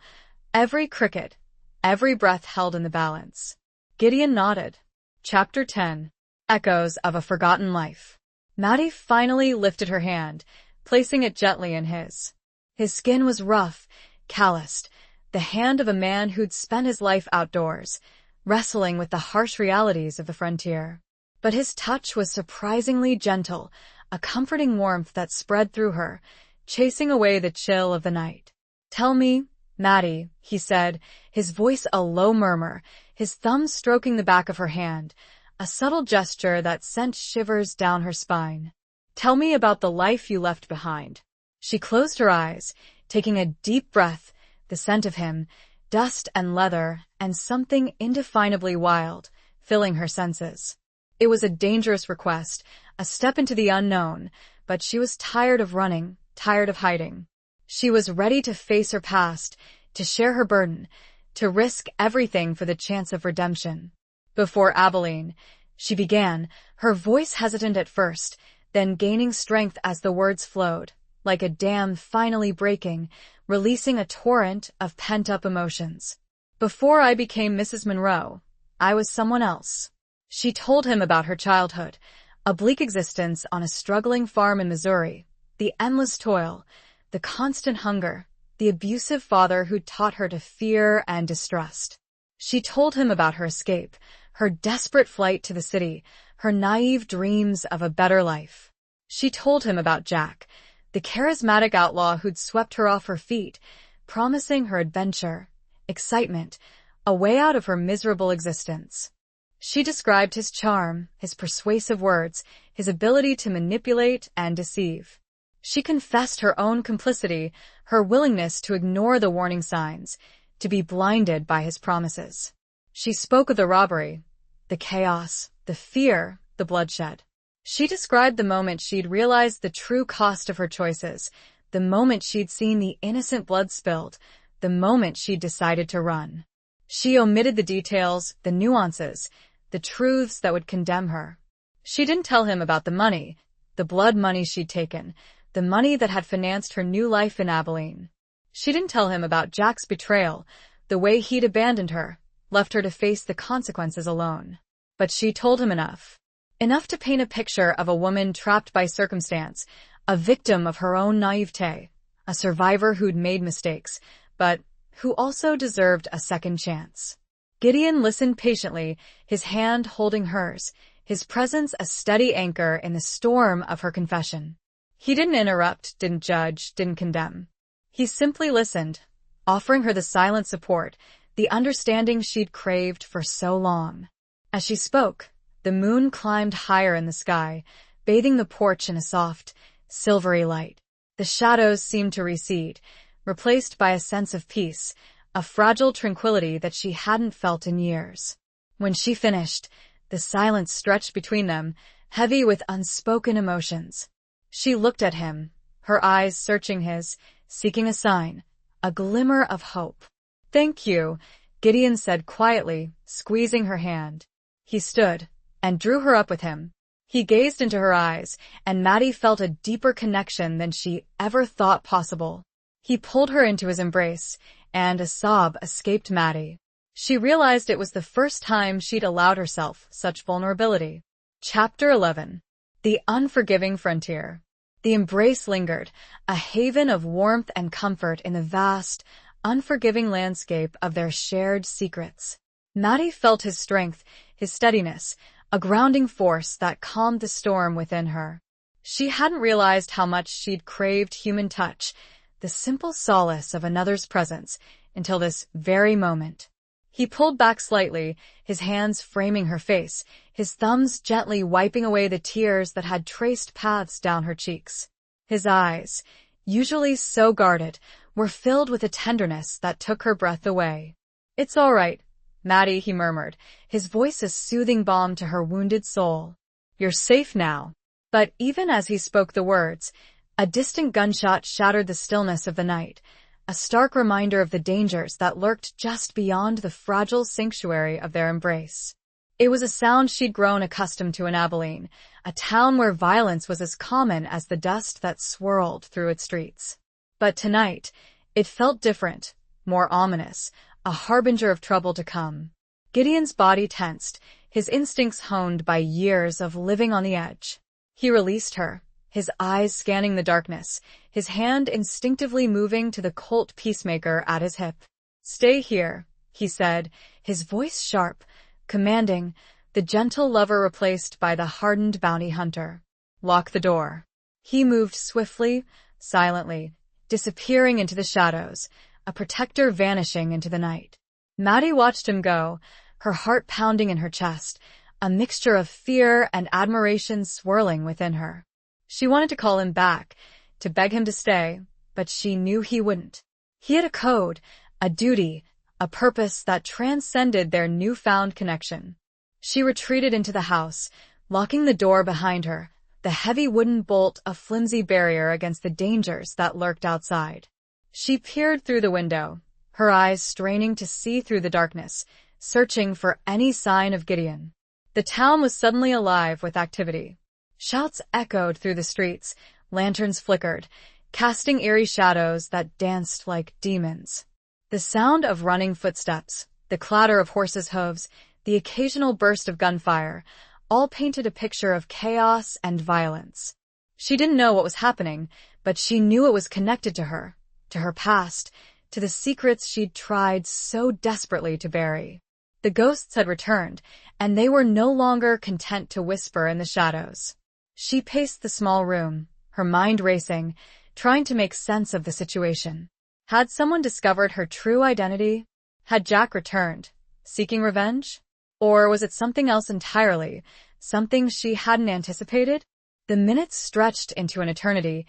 every cricket, every breath held in the balance. Gideon nodded. Chapter 10. Echoes of a Forgotten Life. Maddie finally lifted her hand, placing it gently in his. His skin was rough, calloused, the hand of a man who'd spent his life outdoors, wrestling with the harsh realities of the frontier. But his touch was surprisingly gentle, a comforting warmth that spread through her, chasing away the chill of the night. Tell me, Maddie, he said, his voice a low murmur, his thumb stroking the back of her hand, a subtle gesture that sent shivers down her spine. Tell me about the life you left behind. She closed her eyes, taking a deep breath, the scent of him, dust and leather, and something indefinably wild, filling her senses. It was a dangerous request, a step into the unknown, but she was tired of running, tired of hiding. She was ready to face her past, to share her burden, to risk everything for the chance of redemption. Before Abilene, she began, her voice hesitant at first, then gaining strength as the words flowed, like a dam finally breaking, releasing a torrent of pent-up emotions. Before I became Mrs. Monroe, I was someone else. She told him about her childhood, a bleak existence on a struggling farm in Missouri, the endless toil, the constant hunger, the abusive father who taught her to fear and distrust. She told him about her escape, her desperate flight to the city, her naive dreams of a better life. She told him about Jack, the charismatic outlaw who'd swept her off her feet, promising her adventure, excitement, a way out of her miserable existence. She described his charm, his persuasive words, his ability to manipulate and deceive. She confessed her own complicity, her willingness to ignore the warning signs, to be blinded by his promises. She spoke of the robbery, the chaos, the fear, the bloodshed. She described the moment she'd realized the true cost of her choices, the moment she'd seen the innocent blood spilled, the moment she'd decided to run. She omitted the details, the nuances, the truths that would condemn her. She didn't tell him about the money, the blood money she'd taken, the money that had financed her new life in Abilene. She didn't tell him about Jack's betrayal, the way he'd abandoned her, left her to face the consequences alone. But she told him enough. Enough to paint a picture of a woman trapped by circumstance, a victim of her own naivete, a survivor who'd made mistakes, but who also deserved a second chance. Gideon listened patiently, his hand holding hers, his presence a steady anchor in the storm of her confession. He didn't interrupt, didn't judge, didn't condemn. He simply listened, offering her the silent support, the understanding she'd craved for so long. As she spoke, the moon climbed higher in the sky, bathing the porch in a soft, silvery light. The shadows seemed to recede, replaced by a sense of peace, a fragile tranquility that she hadn't felt in years. When she finished, the silence stretched between them, heavy with unspoken emotions. She looked at him, her eyes searching his, seeking a sign, a glimmer of hope. "Thank you," Gideon said quietly, squeezing her hand. He stood and drew her up with him. He gazed into her eyes, and Maddie felt a deeper connection than she ever thought possible. He pulled her into his embrace, and a sob escaped Maddie. She realized it was the first time she'd allowed herself such vulnerability. Chapter 11. The Unforgiving Frontier. The embrace lingered, a haven of warmth and comfort in the vast, unforgiving landscape of their shared secrets. Maddie felt his strength, his steadiness, a grounding force that calmed the storm within her. She hadn't realized how much she'd craved human touch, the simple solace of another's presence, until this very moment. He pulled back slightly, his hands framing her face, his thumbs gently wiping away the tears that had traced paths down her cheeks. His eyes, usually so guarded, were filled with a tenderness that took her breath away. "It's all right, Maddie," he murmured, his voice a soothing balm to her wounded soul. "You're safe now." But even as he spoke the words, a distant gunshot shattered the stillness of the night, a stark reminder of the dangers that lurked just beyond the fragile sanctuary of their embrace. It was a sound she'd grown accustomed to in Abilene, a town where violence was as common as the dust that swirled through its streets. But tonight, it felt different, more ominous, a harbinger of trouble to come. Gideon's body tensed, his instincts honed by years of living on the edge. He released her, his eyes scanning the darkness, his hand instinctively moving to the Colt peacemaker at his hip. "Stay here," he said, his voice sharp, commanding, the gentle lover replaced by the hardened bounty hunter. "Lock the door." He moved swiftly, silently, disappearing into the shadows, a protector vanishing into the night. Maddie watched him go, her heart pounding in her chest, a mixture of fear and admiration swirling within her. She wanted to call him back, to beg him to stay, but she knew he wouldn't. He had a code, a duty, a purpose that transcended their newfound connection. She retreated into the house, locking the door behind her, the heavy wooden bolt a flimsy barrier against the dangers that lurked outside. She peered through the window, her eyes straining to see through the darkness, searching for any sign of Gideon. The town was suddenly alive with activity. Shouts echoed through the streets, lanterns flickered, casting eerie shadows that danced like demons. The sound of running footsteps, the clatter of horses' hooves, the occasional burst of gunfire, all painted a picture of chaos and violence. She didn't know what was happening, but she knew it was connected to her past, to the secrets she'd tried so desperately to bury. The ghosts had returned, and they were no longer content to whisper in the shadows. She paced the small room, her mind racing, trying to make sense of the situation. Had someone discovered her true identity? Had Jack returned, seeking revenge? Or was it something else entirely, something she hadn't anticipated? The minutes stretched into an eternity,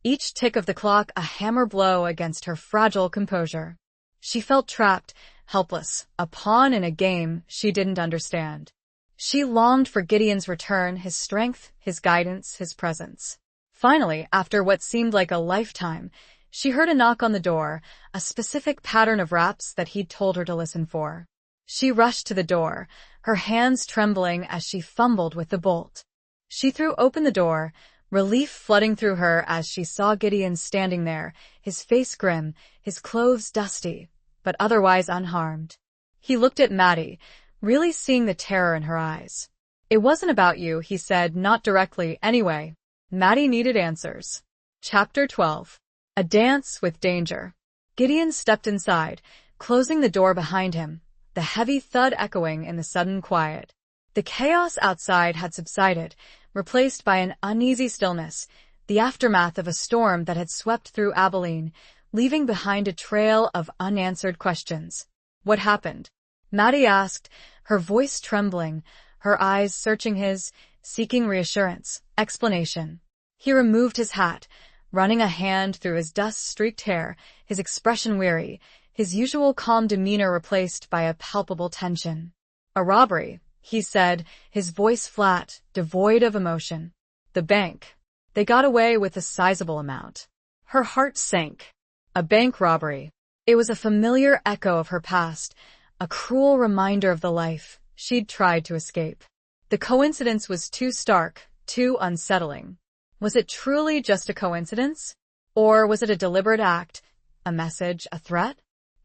each tick of the clock a hammer blow against her fragile composure. She felt trapped, helpless, a pawn in a game she didn't understand. She longed for Gideon's return, his strength, his guidance, his presence. Finally, after what seemed like a lifetime, she heard a knock on the door, a specific pattern of raps that he'd told her to listen for. She rushed to the door, her hands trembling as she fumbled with the bolt. She threw open the door, relief flooding through her as she saw Gideon standing there, his face grim, his clothes dusty, but otherwise unharmed. He looked at Maddie, really seeing the terror in her eyes. "It wasn't about you," he said, not directly, anyway. Maddie needed answers. Chapter 12. A Dance with Danger. Gideon stepped inside, closing the door behind him, the heavy thud echoing in the sudden quiet. The chaos outside had subsided, replaced by an uneasy stillness, the aftermath of a storm that had swept through Abilene, leaving behind a trail of unanswered questions. What happened? Maddie asked, her voice trembling, her eyes searching his, seeking reassurance, explanation. He removed his hat, running a hand through his dust-streaked hair, his expression weary, his usual calm demeanor replaced by a palpable tension. A robbery, he said, his voice flat, devoid of emotion. The bank. They got away with a sizable amount. Her heart sank. A bank robbery. It was a familiar echo of her past, a cruel reminder of the life she'd tried to escape. The coincidence was too stark, too unsettling. Was it truly just a coincidence? Or was it a deliberate act, a message, a threat?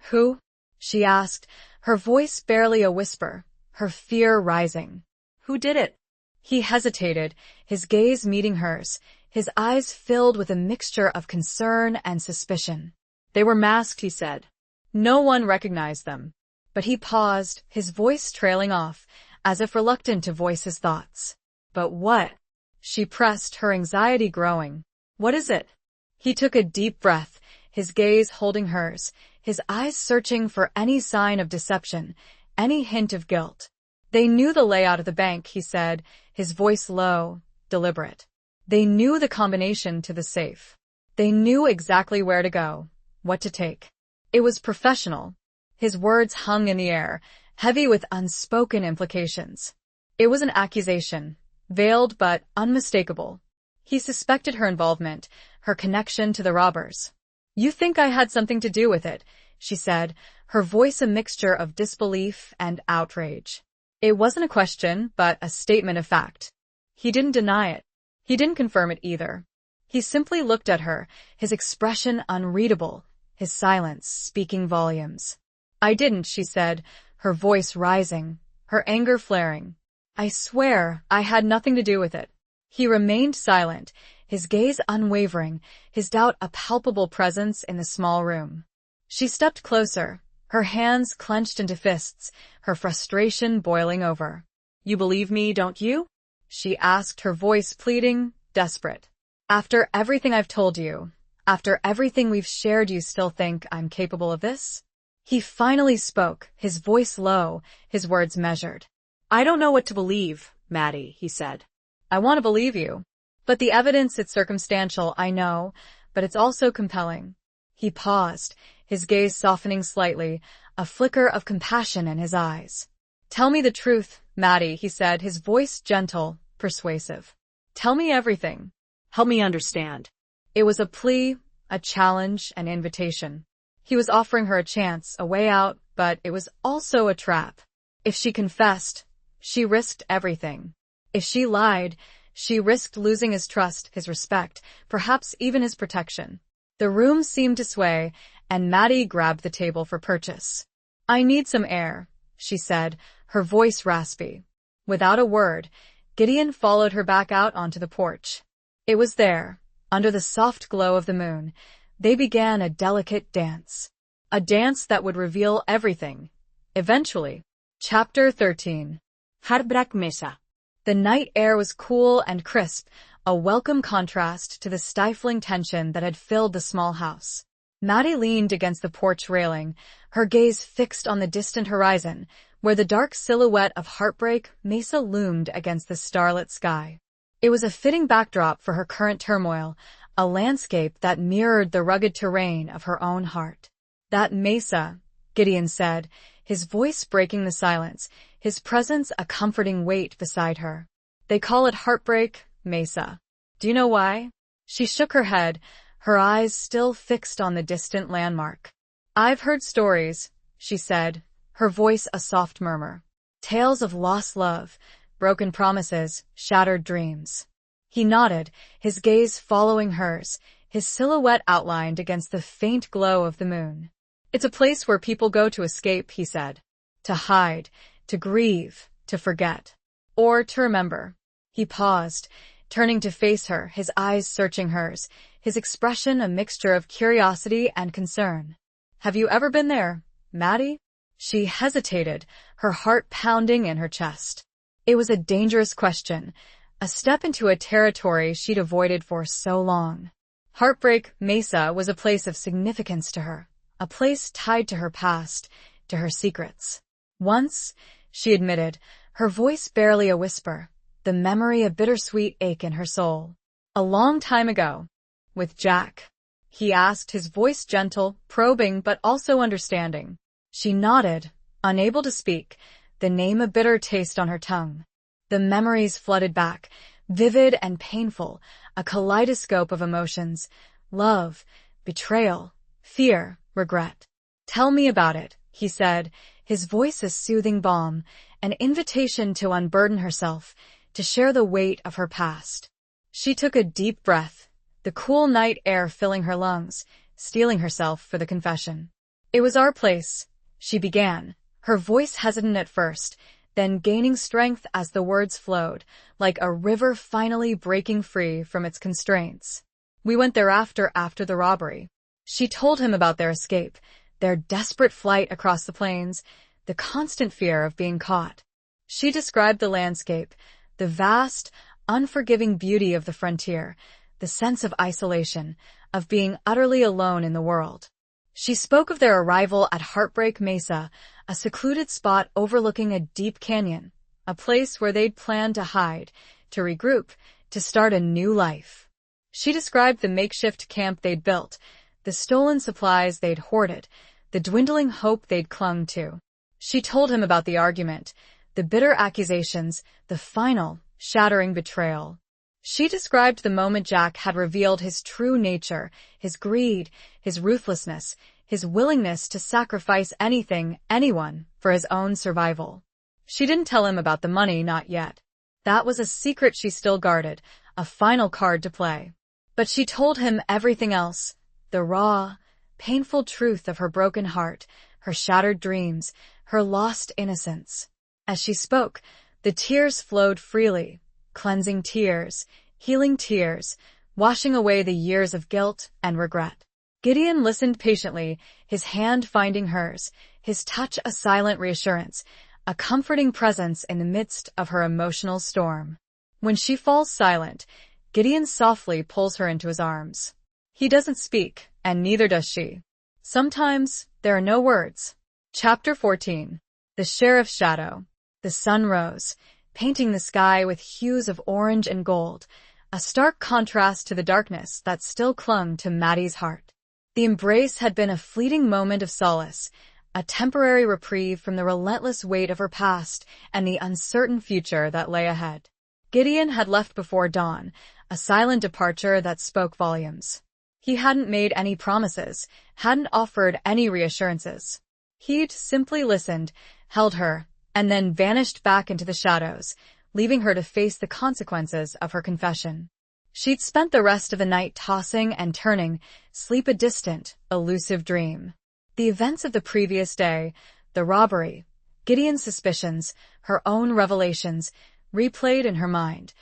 Who? She asked, her voice barely a whisper, her fear rising. Who did it? He hesitated, his gaze meeting hers, his eyes filled with a mixture of concern and suspicion. They were masked, he said. No one recognized them. But he paused, his voice trailing off, as if reluctant to voice his thoughts. But what? She pressed, her anxiety growing. What is it? He took a deep breath, his gaze holding hers, his eyes searching for any sign of deception, any hint of guilt. They knew the layout of the bank, he said, his voice low, deliberate. They knew the combination to the safe. They knew exactly where to go, what to take. It was professional. His words hung in the air, heavy with unspoken implications. It was an accusation, veiled but unmistakable. He suspected her involvement, her connection to the robbers. You think I had something to do with it, she said, her voice a mixture of disbelief and outrage. It wasn't a question, but a statement of fact. He didn't deny it. He didn't confirm it either. He simply looked at her, his expression unreadable, his silence speaking volumes. I didn't, she said, her voice rising, her anger flaring. I swear I had nothing to do with it. He remained silent, his gaze unwavering, his doubt a palpable presence in the small room. She stepped closer, her hands clenched into fists, her frustration boiling over. You believe me, don't you? She asked, her voice pleading, desperate. After everything I've told you, after everything we've shared, you still think I'm capable of this? He finally spoke, his voice low, his words measured. I don't know what to believe, Maddie, he said. I want to believe you. But the evidence, it's circumstantial, I know, but it's also compelling. He paused, his gaze softening slightly, a flicker of compassion in his eyes. Tell me the truth, Maddie, he said, his voice gentle, persuasive. Tell me everything. Help me understand. It was a plea, a challenge, an invitation. He was offering her a chance, a way out, but it was also a trap. If she confessed, she risked everything. If she lied, she risked losing his trust, his respect, perhaps even his protection. The room seemed to sway, and Maddie grabbed the table for purchase. I need some air, she said, her voice raspy. Without a word, Gideon followed her back out onto the porch. It was there, under the soft glow of the moon. They began a delicate dance. A dance that would reveal everything. Eventually. Chapter 13. Heartbreak Mesa. The night air was cool and crisp, a welcome contrast to the stifling tension that had filled the small house. Maddie leaned against the porch railing, her gaze fixed on the distant horizon, where the dark silhouette of Heartbreak Mesa loomed against the starlit sky. It was a fitting backdrop for her current turmoil, a landscape that mirrored the rugged terrain of her own heart. That mesa, Gideon said, his voice breaking the silence, his presence a comforting weight beside her. They call it Heartbreak Mesa. Do you know why? She shook her head, her eyes still fixed on the distant landmark. I've heard stories, she said, her voice a soft murmur. Tales of lost love, broken promises, shattered dreams. He nodded, his gaze following hers, his silhouette outlined against the faint glow of the moon. It's a place where people go to escape, he said. To hide, to grieve, to forget. Or to remember. He paused, turning to face her, his eyes searching hers, his expression a mixture of curiosity and concern. Have you ever been there, Maddie? She hesitated, her heart pounding in her chest. It was a dangerous question, a step into a territory she'd avoided for so long. Heartbreak Mesa was a place of significance to her, a place tied to her past, to her secrets. Once, she admitted, her voice barely a whisper, the memory a bittersweet ache in her soul. A long time ago, with Jack. He asked, his voice gentle, probing, but also understanding. She nodded, unable to speak, the name a bitter taste on her tongue. The memories flooded back, vivid and painful, a kaleidoscope of emotions, love, betrayal, fear, regret. Tell me about it, he said, his voice a soothing balm, an invitation to unburden herself, to share the weight of her past. She took a deep breath, the cool night air filling her lungs, steeling herself for the confession. It was our place, she began, her voice hesitant at first, then gaining strength as the words flowed, like a river finally breaking free from its constraints. We went there after the robbery. She told him about their escape, their desperate flight across the plains, the constant fear of being caught. She described the landscape, the vast, unforgiving beauty of the frontier, the sense of isolation, of being utterly alone in the world. She spoke of their arrival at Heartbreak Mesa, a secluded spot overlooking a deep canyon, a place where they'd planned to hide, to regroup, to start a new life. She described the makeshift camp they'd built, the stolen supplies they'd hoarded, the dwindling hope they'd clung to. She told him about the argument, the bitter accusations, the final, shattering betrayal. She described the moment Jack had revealed his true nature, his greed, his ruthlessness, his willingness to sacrifice anything, anyone, for his own survival. She didn't tell him about the money, not yet. That was a secret she still guarded, a final card to play. But she told him everything else, the raw, painful truth of her broken heart, her shattered dreams, her lost innocence. As she spoke, the tears flowed freely, cleansing tears, healing tears, washing away the years of guilt and regret. Gideon listened patiently, his hand finding hers, his touch a silent reassurance, a comforting presence in the midst of her emotional storm. When she falls silent, Gideon softly pulls her into his arms. He doesn't speak, and neither does she. Sometimes there are no words. Chapter 14. The Sheriff's Shadow. The sun rose, painting the sky with hues of orange and gold, a stark contrast to the darkness that still clung to Maddie's heart. The embrace had been a fleeting moment of solace, a temporary reprieve from the relentless weight of her past and the uncertain future that lay ahead. Gideon had left before dawn, a silent departure that spoke volumes. He hadn't made any promises, hadn't offered any reassurances. He'd simply listened, held her, and then vanished back into the shadows, leaving her to face the consequences of her confession. She'd spent the rest of the night tossing and turning, sleep a distant, elusive dream. The events of the previous day, the robbery, Gideon's suspicions, her own revelations, replayed in her mind,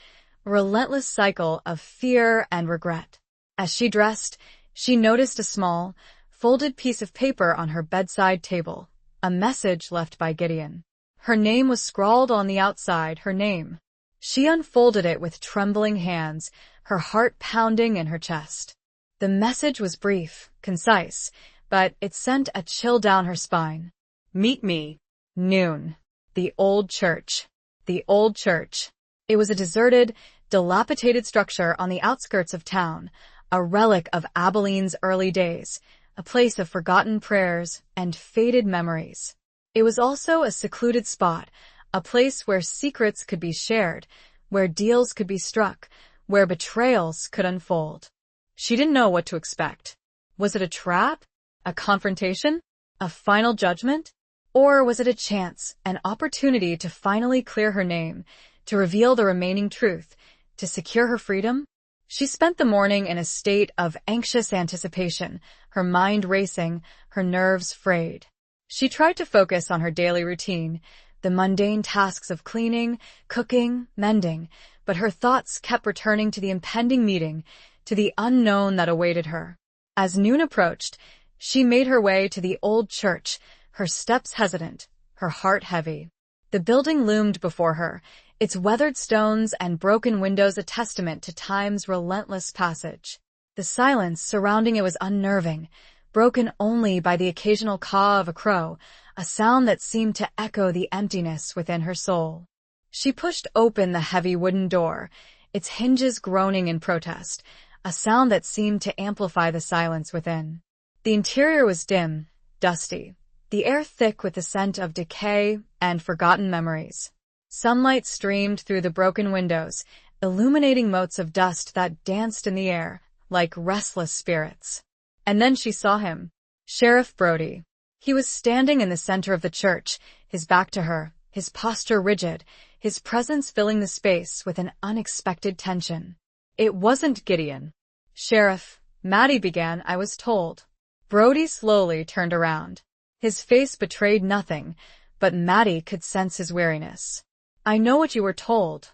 a relentless cycle of fear and regret. As she dressed, she noticed a small, folded piece of paper on her bedside table, a message left by Gideon. Her name was scrawled on the outside, her name. She unfolded it with trembling hands, her heart pounding in her chest. The message was brief, concise, but it sent a chill down her spine. Meet me. Noon. The old church. The old church. It was a deserted, dilapidated structure on the outskirts of town, a relic of Abilene's early days, a place of forgotten prayers and faded memories. It was also a secluded spot, a place where secrets could be shared, where deals could be struck, where betrayals could unfold. She didn't know what to expect. Was it a trap? A confrontation? A final judgment? Or was it a chance, an opportunity to finally clear her name, to reveal the remaining truth, to secure her freedom? She spent the morning in a state of anxious anticipation, her mind racing, her nerves frayed. She tried to focus on her daily routine, the mundane tasks of cleaning, cooking, mending, but her thoughts kept returning to the impending meeting, to the unknown that awaited her. As noon approached, she made her way to the old church, her steps hesitant, her heart heavy. The building loomed before her, its weathered stones and broken windows a testament to time's relentless passage. The silence surrounding it was unnerving, broken only by the occasional caw of a crow, a sound that seemed to echo the emptiness within her soul. She pushed open the heavy wooden door, its hinges groaning in protest, a sound that seemed to amplify the silence within. The interior was dim, dusty, the air thick with the scent of decay and forgotten memories. Sunlight streamed through the broken windows, illuminating motes of dust that danced in the air like restless spirits. And then she saw him, Sheriff Brody. He was standing in the center of the church, his back to her, his posture rigid, his presence filling the space with an unexpected tension. It wasn't Gideon. "Sheriff," Maddie began, "I was told." Brody slowly turned around. His face betrayed nothing, but Maddie could sense his weariness. "I know what you were told,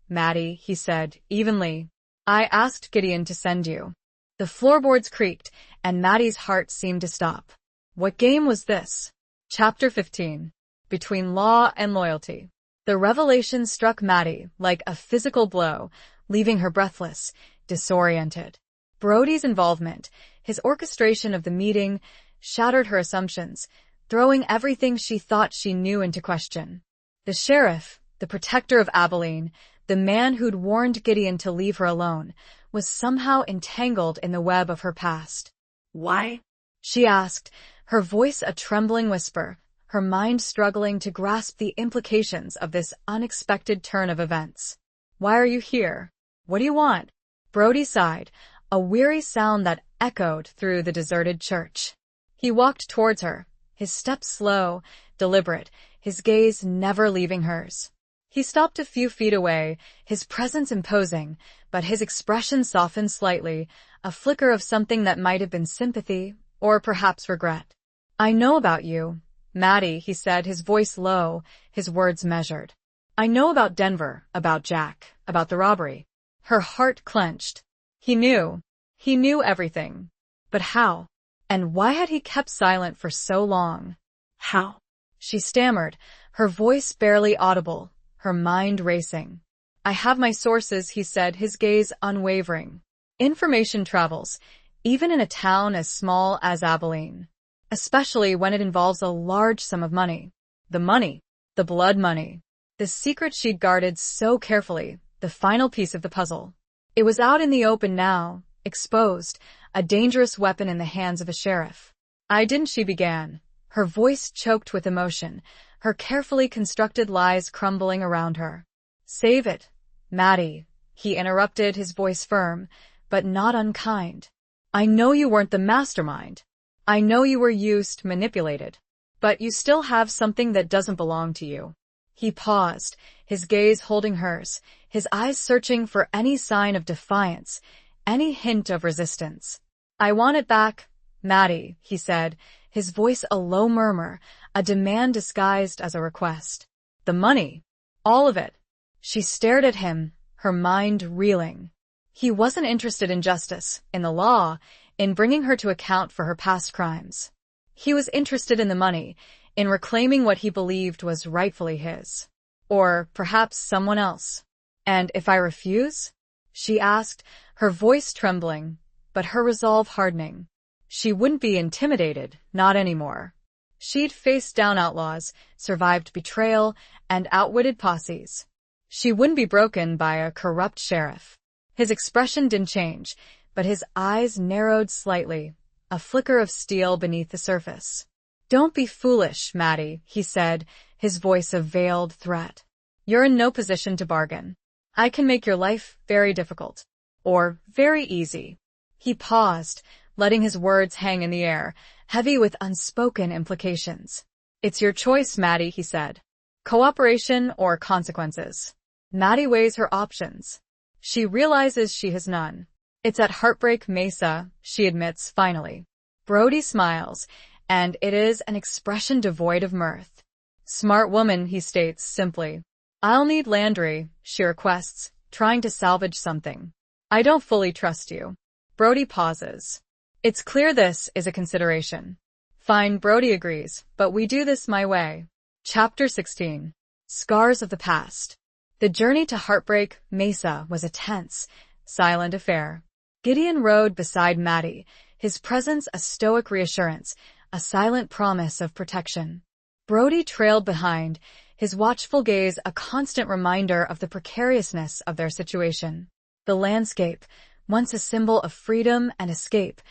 Maddie," he said, evenly. "I asked Gideon to send you." The floorboards creaked, and Maddie's heart seemed to stop. What game was this? Chapter 15. Between Law and Loyalty. The revelation struck Maddie like a physical blow, leaving her breathless, disoriented. Brody's involvement, his orchestration of the meeting, shattered her assumptions, throwing everything she thought she knew into question. The sheriff, the protector of Abilene, the man who'd warned Gideon to leave her alone, was somehow entangled in the web of her past.
Why?
She asked, her voice a trembling whisper, her mind struggling to grasp the implications of this unexpected turn of events. "Why are you here? What do you want?" Brody sighed, a weary sound that echoed through the deserted church. He walked towards her, his steps slow, deliberate, his gaze never leaving hers. He stopped a few feet away, his presence imposing, but his expression softened slightly, a flicker of something that might have been sympathy, or perhaps regret. "I know about you, Maddie," he said, his voice low, his words measured. "I know about Denver, about Jack, about the robbery." Her heart clenched. He knew everything. But how? And why had he kept silent for so long?
How?
She stammered, her voice barely audible, her mind racing. "I have my sources," he said, his gaze unwavering. "Information travels, even in a town as small as Abilene. Especially when it involves a large sum of money. The money. The blood money. The secret she'd guarded so carefully, the final piece of the puzzle. It was out in the open now, exposed, a dangerous weapon in the hands of a sheriff. "I didn't," she began, her voice choked with emotion, her carefully constructed lies crumbling around her. "Save it, Maddie," he interrupted, his voice firm, but not unkind. "I know you weren't the mastermind. I know you were used, manipulated. But you still have something that doesn't belong to you." He paused, his gaze holding hers, his eyes searching for any sign of defiance, any hint of resistance. "I want it back, Maddie," he said, his voice a low murmur, a demand disguised as a request. "The money. All of it." She stared at him, her mind reeling. He wasn't interested in justice, in the law, in bringing her to account for her past crimes. He was interested in the money, in reclaiming what he believed was rightfully his. Or perhaps someone else. "And if I refuse?" she asked, her voice trembling, but her resolve hardening. She wouldn't be intimidated, not anymore. She'd faced down outlaws, survived betrayal, and outwitted posses. She wouldn't be broken by a corrupt sheriff. His expression didn't change, but his eyes narrowed slightly, a flicker of steel beneath the surface. "Don't be foolish, Maddie," he said, his voice a veiled threat. "You're in no position to bargain. I can make your life very difficult. Or very easy." He paused, letting his words hang in the air, heavy with unspoken implications. "It's your choice, Maddie," he said. "Cooperation or consequences." Maddie weighs her options. She realizes she has none. "It's at Heartbreak Mesa," she admits finally. Brody smiles, and it is an expression devoid of mirth. "Smart woman," he states simply. "I'll need Landry," she requests, trying to salvage something. "I don't fully trust you." Brody pauses. It's clear this is a consideration. "Fine," Brody agrees, "but we do this my way." Chapter 16. Scars of the Past. The journey to Heartbreak Mesa was a tense, silent affair. Gideon rode beside Maddie, his presence a stoic reassurance, a silent promise of protection. Brody trailed behind, his watchful gaze a constant reminder of the precariousness of their situation. The landscape, once a symbol of freedom and escape,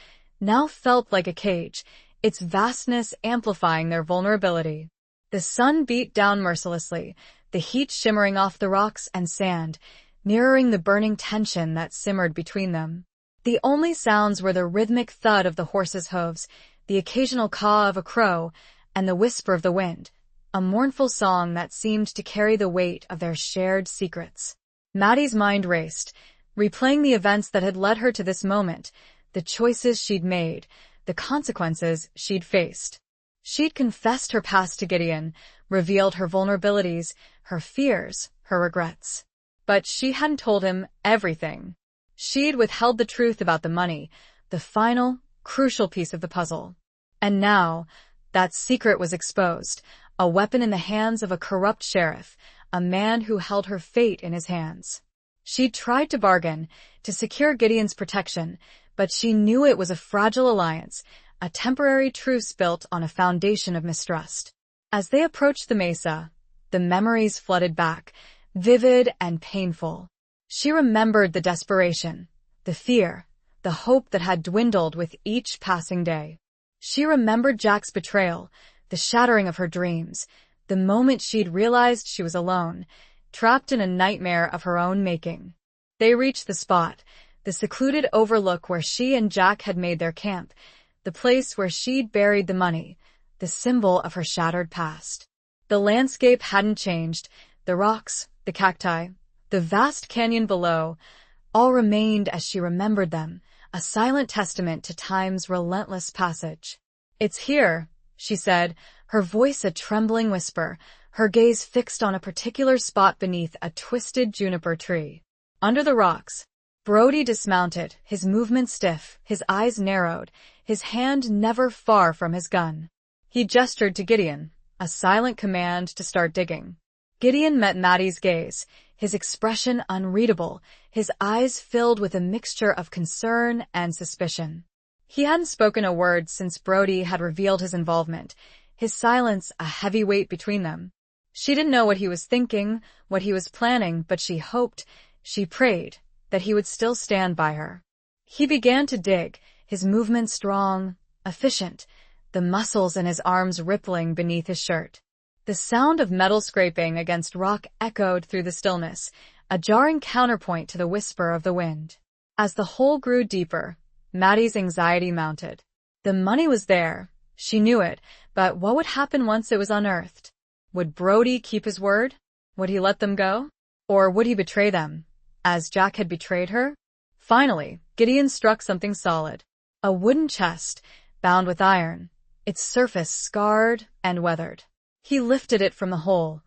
now felt like a cage, its vastness amplifying their vulnerability. The sun beat down mercilessly, the heat shimmering off the rocks and sand, mirroring the burning tension that simmered between them. The only sounds were the rhythmic thud of the horses' hooves, the occasional caw of a crow, and the whisper of the wind, a mournful song that seemed to carry the weight of their shared secrets. Maddie's mind raced, replaying the events that had led her to this moment, the choices she'd made, the consequences she'd faced. She'd confessed her past to Gideon, revealed her vulnerabilities, her fears, her regrets. But she hadn't told him everything. She'd withheld the truth about the money, the final, crucial piece of the puzzle. And now, that secret was exposed, a weapon in the hands of a corrupt sheriff, a man who held her fate in his hands. She'd tried to bargain, to secure Gideon's protection, but she knew it was a fragile alliance, a temporary truce built on a foundation of mistrust. As they approached the mesa, the memories flooded back, vivid and painful. She remembered the desperation, the fear, the hope that had dwindled with each passing day. She remembered Jack's betrayal, the shattering of her dreams, the moment she'd realized she was alone, trapped in a nightmare of her own making. They reached the spot, the secluded overlook where she and Jack had made their camp, the place where she'd buried the money, the symbol of her shattered past. The landscape hadn't changed, the rocks, the cacti, the vast canyon below, all remained as she remembered them, a silent testament to time's relentless passage. "It's here," she said, her voice a trembling whisper, her gaze fixed on a particular spot beneath a twisted juniper tree. Under the rocks, Brody dismounted, his movements stiff, his eyes narrowed, his hand never far from his gun. He gestured to Gideon, a silent command to start digging. Gideon met Maddie's gaze, his expression unreadable, his eyes filled with a mixture of concern and suspicion. He hadn't spoken a word since Brody had revealed his involvement, his silence a heavy weight between them. She didn't know what he was thinking, what he was planning, but she hoped, she prayed, that he would still stand by her. He began to dig, his movements strong, efficient, the muscles in his arms rippling beneath his shirt. The sound of metal scraping against rock echoed through the stillness, a jarring counterpoint to the whisper of the wind. As the hole grew deeper, Maddie's anxiety mounted. The money was there, she knew it, but what would happen once it was unearthed? Would Brody keep his word? Would he let them go? Or would he betray them, as Jack had betrayed her? Finally, Gideon struck something solid. A wooden chest, bound with iron, its surface scarred and weathered. He lifted it from the hole,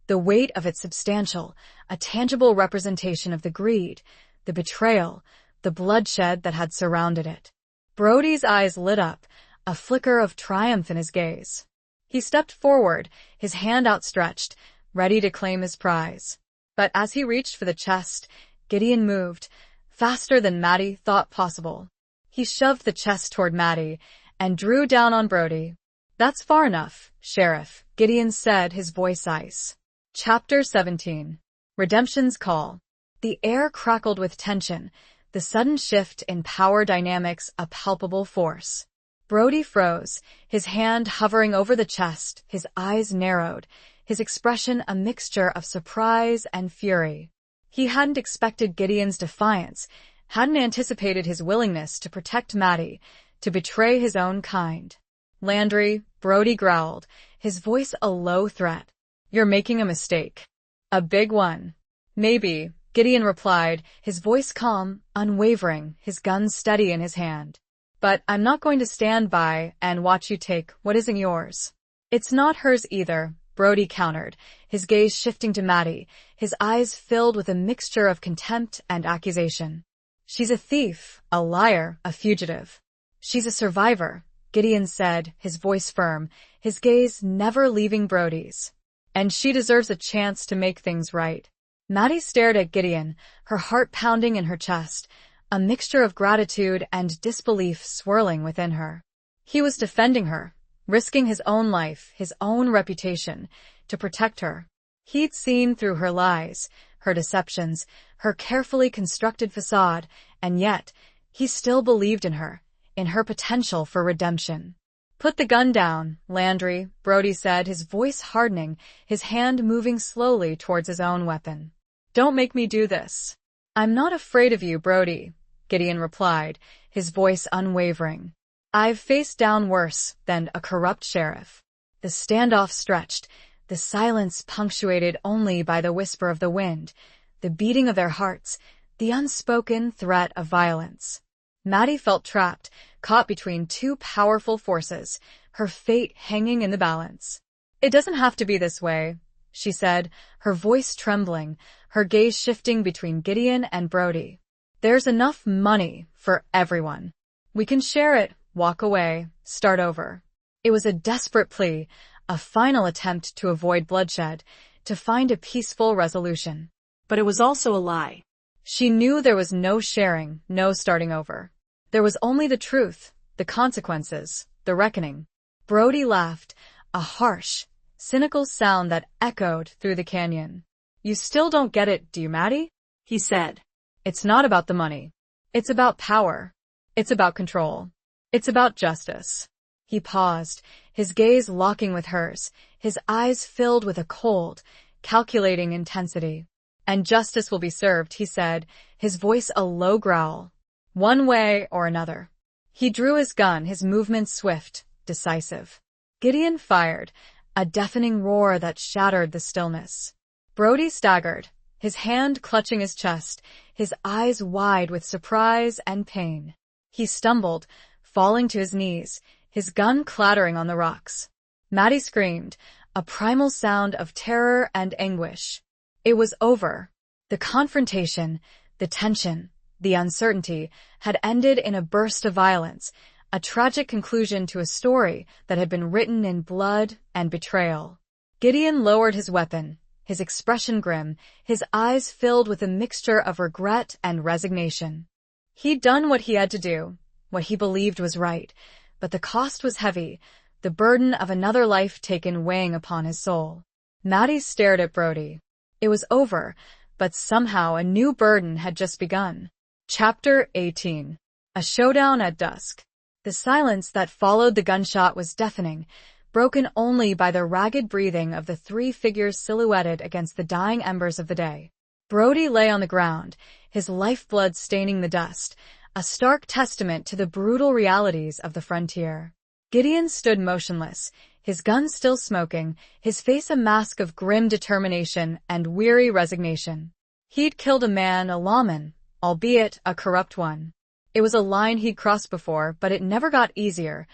the weight of it substantial, a tangible representation of the greed, the betrayal, the bloodshed that had surrounded it. Brody's eyes lit up, a flicker of triumph in his gaze. He stepped forward, his hand outstretched, ready to claim his prize. But as he reached for the chest, Gideon moved, faster than Maddie thought possible. He shoved the chest toward Maddie and drew down on Brody. "That's far enough, Sheriff," Gideon said, his voice ice. Chapter 17. Redemption's Call. The air crackled with tension, the sudden shift in power dynamics a palpable force. Brody froze, his hand hovering over the chest, his eyes narrowed, his expression a mixture of surprise and fury. He hadn't expected Gideon's defiance, hadn't anticipated his willingness to protect Maddie, to betray his own kind. "Landry," Brody growled, his voice a low threat. "You're making a mistake. A big one." "Maybe," Gideon replied, his voice calm, unwavering, his gun steady in his hand. "But I'm not going to stand by and watch you take what isn't yours." "It's not hers either," Brody countered, his gaze shifting to Maddie, his eyes filled with a mixture of contempt and accusation. "She's a thief, a liar, a fugitive. She's a survivor," Gideon said, his voice firm, his gaze never leaving Brody's. "And she deserves a chance to make things right." Maddie stared at Gideon, her heart pounding in her chest, a mixture of gratitude and disbelief swirling within her. He was defending her, risking his own life, his own reputation, to protect her. He'd seen through her lies, her deceptions, her carefully constructed facade, and yet, he still believed in her potential for redemption. "Put the gun down, Landry," Brody said, his voice hardening, his hand moving slowly towards his own weapon. "Don't make me do this." "I'm not afraid of you, Brody," Gideon replied, his voice unwavering. "I've faced down worse than a corrupt sheriff." The standoff stretched, the silence punctuated only by the whisper of the wind, the beating of their hearts, the unspoken threat of violence. Maddie felt trapped, caught between two powerful forces, her fate hanging in the balance. "It doesn't have to be this way," she said, her voice trembling, her gaze shifting between Gideon and Brody. "There's enough money for everyone. We can share it, walk away, start over." It was a desperate plea, a final attempt to avoid bloodshed, to find a peaceful resolution.
But it was also a lie.
She knew there was no sharing, no starting over. There was only the truth, the consequences, the reckoning. Brody laughed, a harsh, cynical sound that echoed through the canyon. "You still don't get it, do you, Maddie?"
He said.
"It's not about the money. It's about power. It's about control. It's about justice." He paused, his gaze locking with hers, his eyes filled with a cold, calculating intensity. "And justice will be served," he said, his voice a low growl. "One way or another." He drew his gun, his movements swift, decisive. Gideon fired, a deafening roar that shattered the stillness. Brody staggered, his hand clutching his chest, his eyes wide with surprise and pain. He stumbled, falling to his knees, his gun clattering on the rocks. Maddie screamed, a primal sound of terror and anguish. It was over. The confrontation, the tension, the uncertainty had ended in a burst of violence, a tragic conclusion to a story that had been written in blood and betrayal. Gideon lowered his weapon, his expression grim, his eyes filled with a mixture of regret and resignation. He'd done what he had to do, what he believed was right, but the cost was heavy, the burden of another life taken weighing upon his soul. Maddie stared at Brody. It was over, but somehow a new burden had just begun. Chapter 18. A showdown at dusk. The silence that followed the gunshot was deafening, broken only by the ragged breathing of the three figures silhouetted against the dying embers of the day. Brody lay on the ground, his lifeblood staining the dust, a stark testament to the brutal realities of the frontier. Gideon stood motionless, his gun still smoking, his face a mask of grim determination and weary resignation. He'd killed a man, a lawman, albeit a corrupt one. It was a line he'd crossed before, but it never got easier,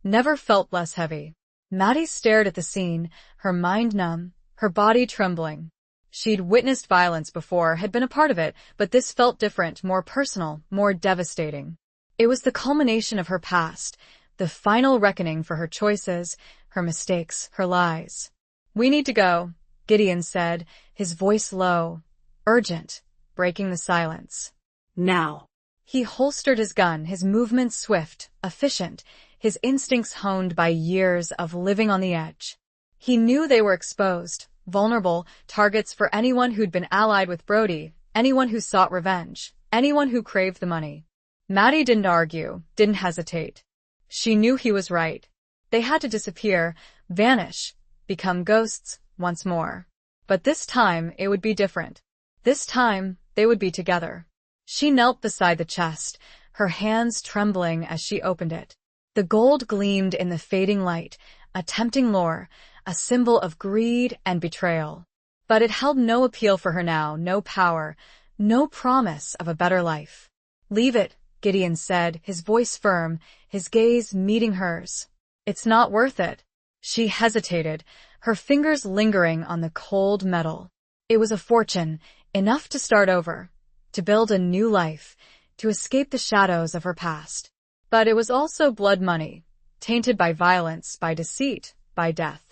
never felt less heavy. Maddie stared at the scene, her mind numb, her body trembling. She'd witnessed violence before, had been a part of it, but this felt different, more personal, more devastating. It was the culmination of her past, the final reckoning for her choices, her mistakes, her lies. "We need to go," Gideon said, his voice low, urgent, breaking the silence.
"Now."
He holstered his gun, his movements swift, efficient, his instincts honed by years of living on the edge. He knew they were exposed, vulnerable, targets for anyone who'd been allied with Brody, anyone who sought revenge, anyone who craved the money. Maddie didn't argue, didn't hesitate. She knew he was right. They had to disappear, vanish, become ghosts once more. But this time it would be different. This time they would be together. She knelt beside the chest, her hands trembling as she opened it. The gold gleamed in the fading light, a tempting lure, a symbol of greed and betrayal. But it held no appeal for her now, no power, no promise of a better life. "Leave it," Gideon said, his voice firm, his gaze meeting hers. "It's not worth it." She hesitated, her fingers lingering on the cold metal. It was a fortune, enough to start over, to build a new life, to escape the shadows of her past. But it was also blood money, tainted by violence, by deceit, by death.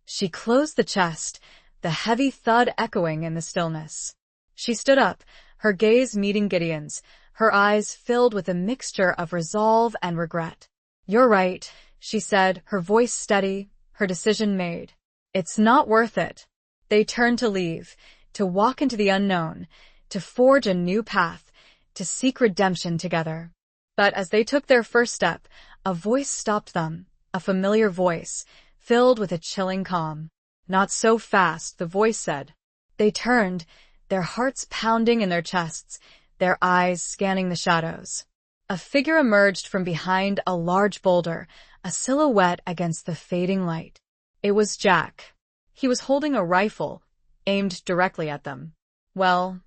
She closed the chest, the heavy thud echoing in the stillness. She stood up, her gaze meeting Gideon's, her eyes filled with a mixture of resolve and regret. "You're right," she said, her voice steady, her decision made. "It's not worth it." They turned to leave, to walk into the unknown, to forge a new path, to seek redemption together. But as they took their first step, a voice stopped them, a familiar voice, filled with a chilling calm. "Not so fast," the voice said. They turned, their hearts pounding in their chests, their eyes scanning the shadows. A figure emerged from behind a large boulder, a silhouette against the fading light. It was Jack. He was holding a rifle, aimed directly at them. Well,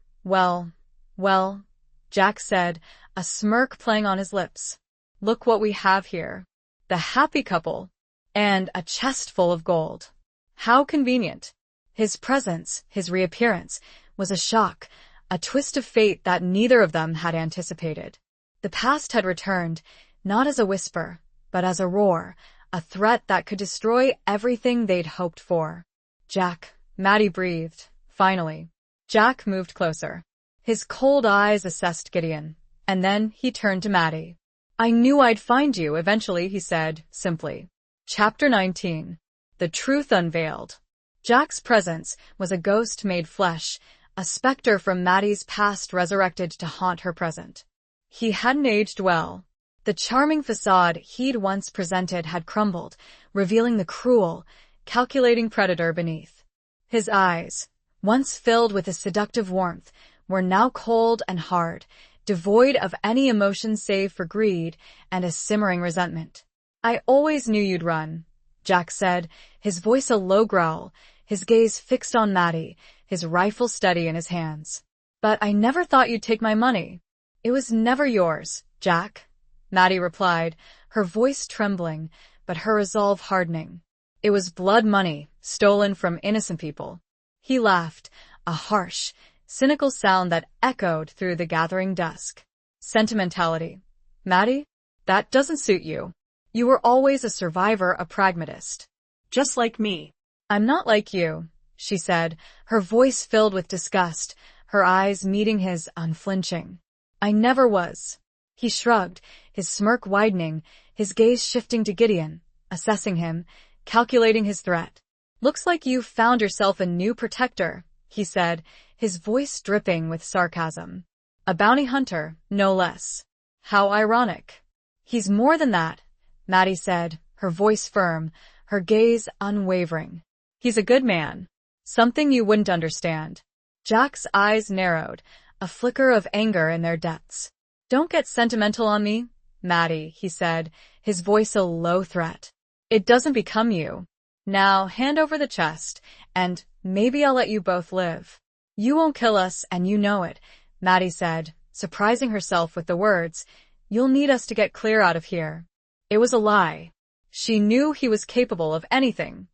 Jack said, a smirk playing on his lips. "Look what we have here. The happy couple. And a chest full of gold. How convenient." His presence, his reappearance, was a shock, a twist of fate that neither of them had anticipated. The past had returned, not as a whisper, but as a roar, a threat that could destroy everything they'd hoped for. "Jack," Maddie breathed, finally. Jack moved closer. His cold eyes assessed Gideon, and then he turned to Maddie. "I knew I'd find you eventually," he said, simply. Chapter 19. The Truth Unveiled. Jack's presence was a ghost made flesh, a specter from Maddie's past resurrected to haunt her present. He hadn't aged well. The charming facade he'd once presented had crumbled, revealing the cruel, calculating predator beneath. His eyes, once filled with a seductive warmth, were now cold and hard, devoid of any emotion save for greed and a simmering resentment. "I always knew you'd run," Jack said, his voice a low growl, his gaze fixed on Maddie, his rifle steady in his hands. "But I never thought you'd take my money." "It was never yours, Jack," Maddie replied, her voice trembling, but her resolve hardening. "It was blood money, stolen from innocent people." He laughed, a harsh, cynical sound that echoed through the gathering dusk. "Sentimentality. Maddie, that doesn't suit you. You were always a survivor, a pragmatist."
Just like me.
"I'm not like you," she said, her voice filled with disgust, her eyes meeting his unflinching. "I never was." He shrugged, his smirk widening, his gaze shifting to Gideon, assessing him, calculating his threat. "Looks like you've found yourself a new protector," he said, his voice dripping with sarcasm. "A bounty hunter, no less. How ironic." "He's more than that," Maddie said, her voice firm, her gaze unwavering. "He's a good man. Something you wouldn't understand." Jack's eyes narrowed, a flicker of anger in their depths. "Don't get sentimental on me, Maddie," he said, his voice a low threat. "It doesn't become you. Now hand over the chest, and maybe I'll let you both live." "You won't kill us, and you know it," Maddie said, surprising herself with the words. "You'll need us to get clear out of here." It was a lie. She knew he was capable of anything.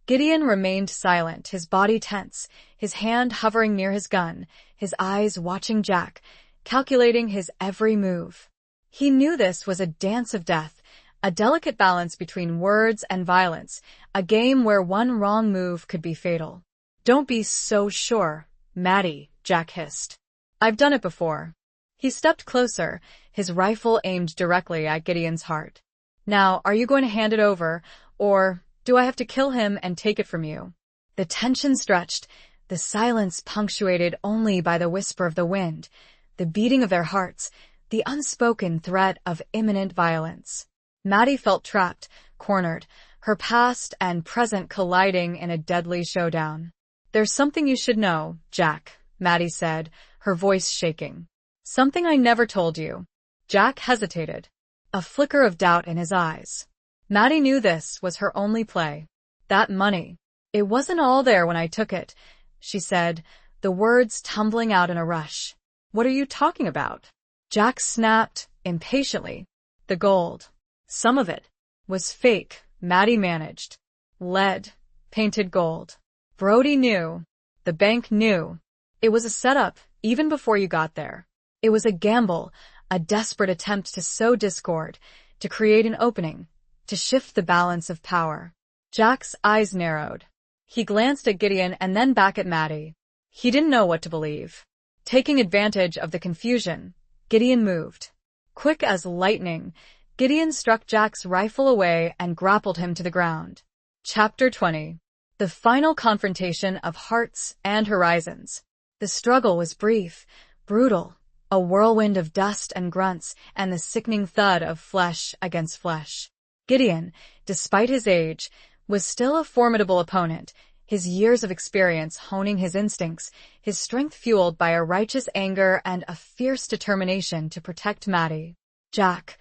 Gideon remained silent, his body tense, his hand hovering near his gun, his eyes watching Jack, calculating his every move. He knew this was a dance of death, a delicate balance between words and violence, a game where one wrong move could be fatal. "Don't be so sure, Maddie," Jack hissed. "I've done it before." He stepped closer, his rifle aimed directly at Gideon's heart. "Now, are you going to hand it over, or do I have to kill him and take it from you?" The tension stretched, the silence punctuated only by the whisper of the wind, the beating of their hearts, the unspoken threat of imminent violence. Maddie felt trapped, cornered, her past and present colliding in a deadly showdown. "There's something you should know, Jack," Maddie said, her voice shaking. "Something I never told you." Jack hesitated, a flicker of doubt in his eyes. Maddie knew this was her only play. "That money. It wasn't all there when I took it," she said, the words tumbling out in a rush. "What are you talking about?" Jack snapped, impatiently. "The gold. Some of it was fake," Maddie managed. "Lead. Painted gold. Brody knew. The bank knew. It was a setup, even before you got there. It was a gamble, a desperate attempt to sow discord, to create an opening, to shift the balance of power." Jack's eyes narrowed. He glanced at Gideon and then back at Maddie. He didn't know what to believe. Taking advantage of the confusion, Gideon moved. Quick as lightning, Gideon struck Jack's rifle away and grappled him to the ground. Chapter 20. The final confrontation of hearts and horizons. The struggle was brief, brutal, a whirlwind of dust and grunts and the sickening thud of flesh against flesh. Gideon, despite his age, was still a formidable opponent, his years of experience honing his instincts, his strength fueled by a righteous anger and a fierce determination to protect Maddie. Jack,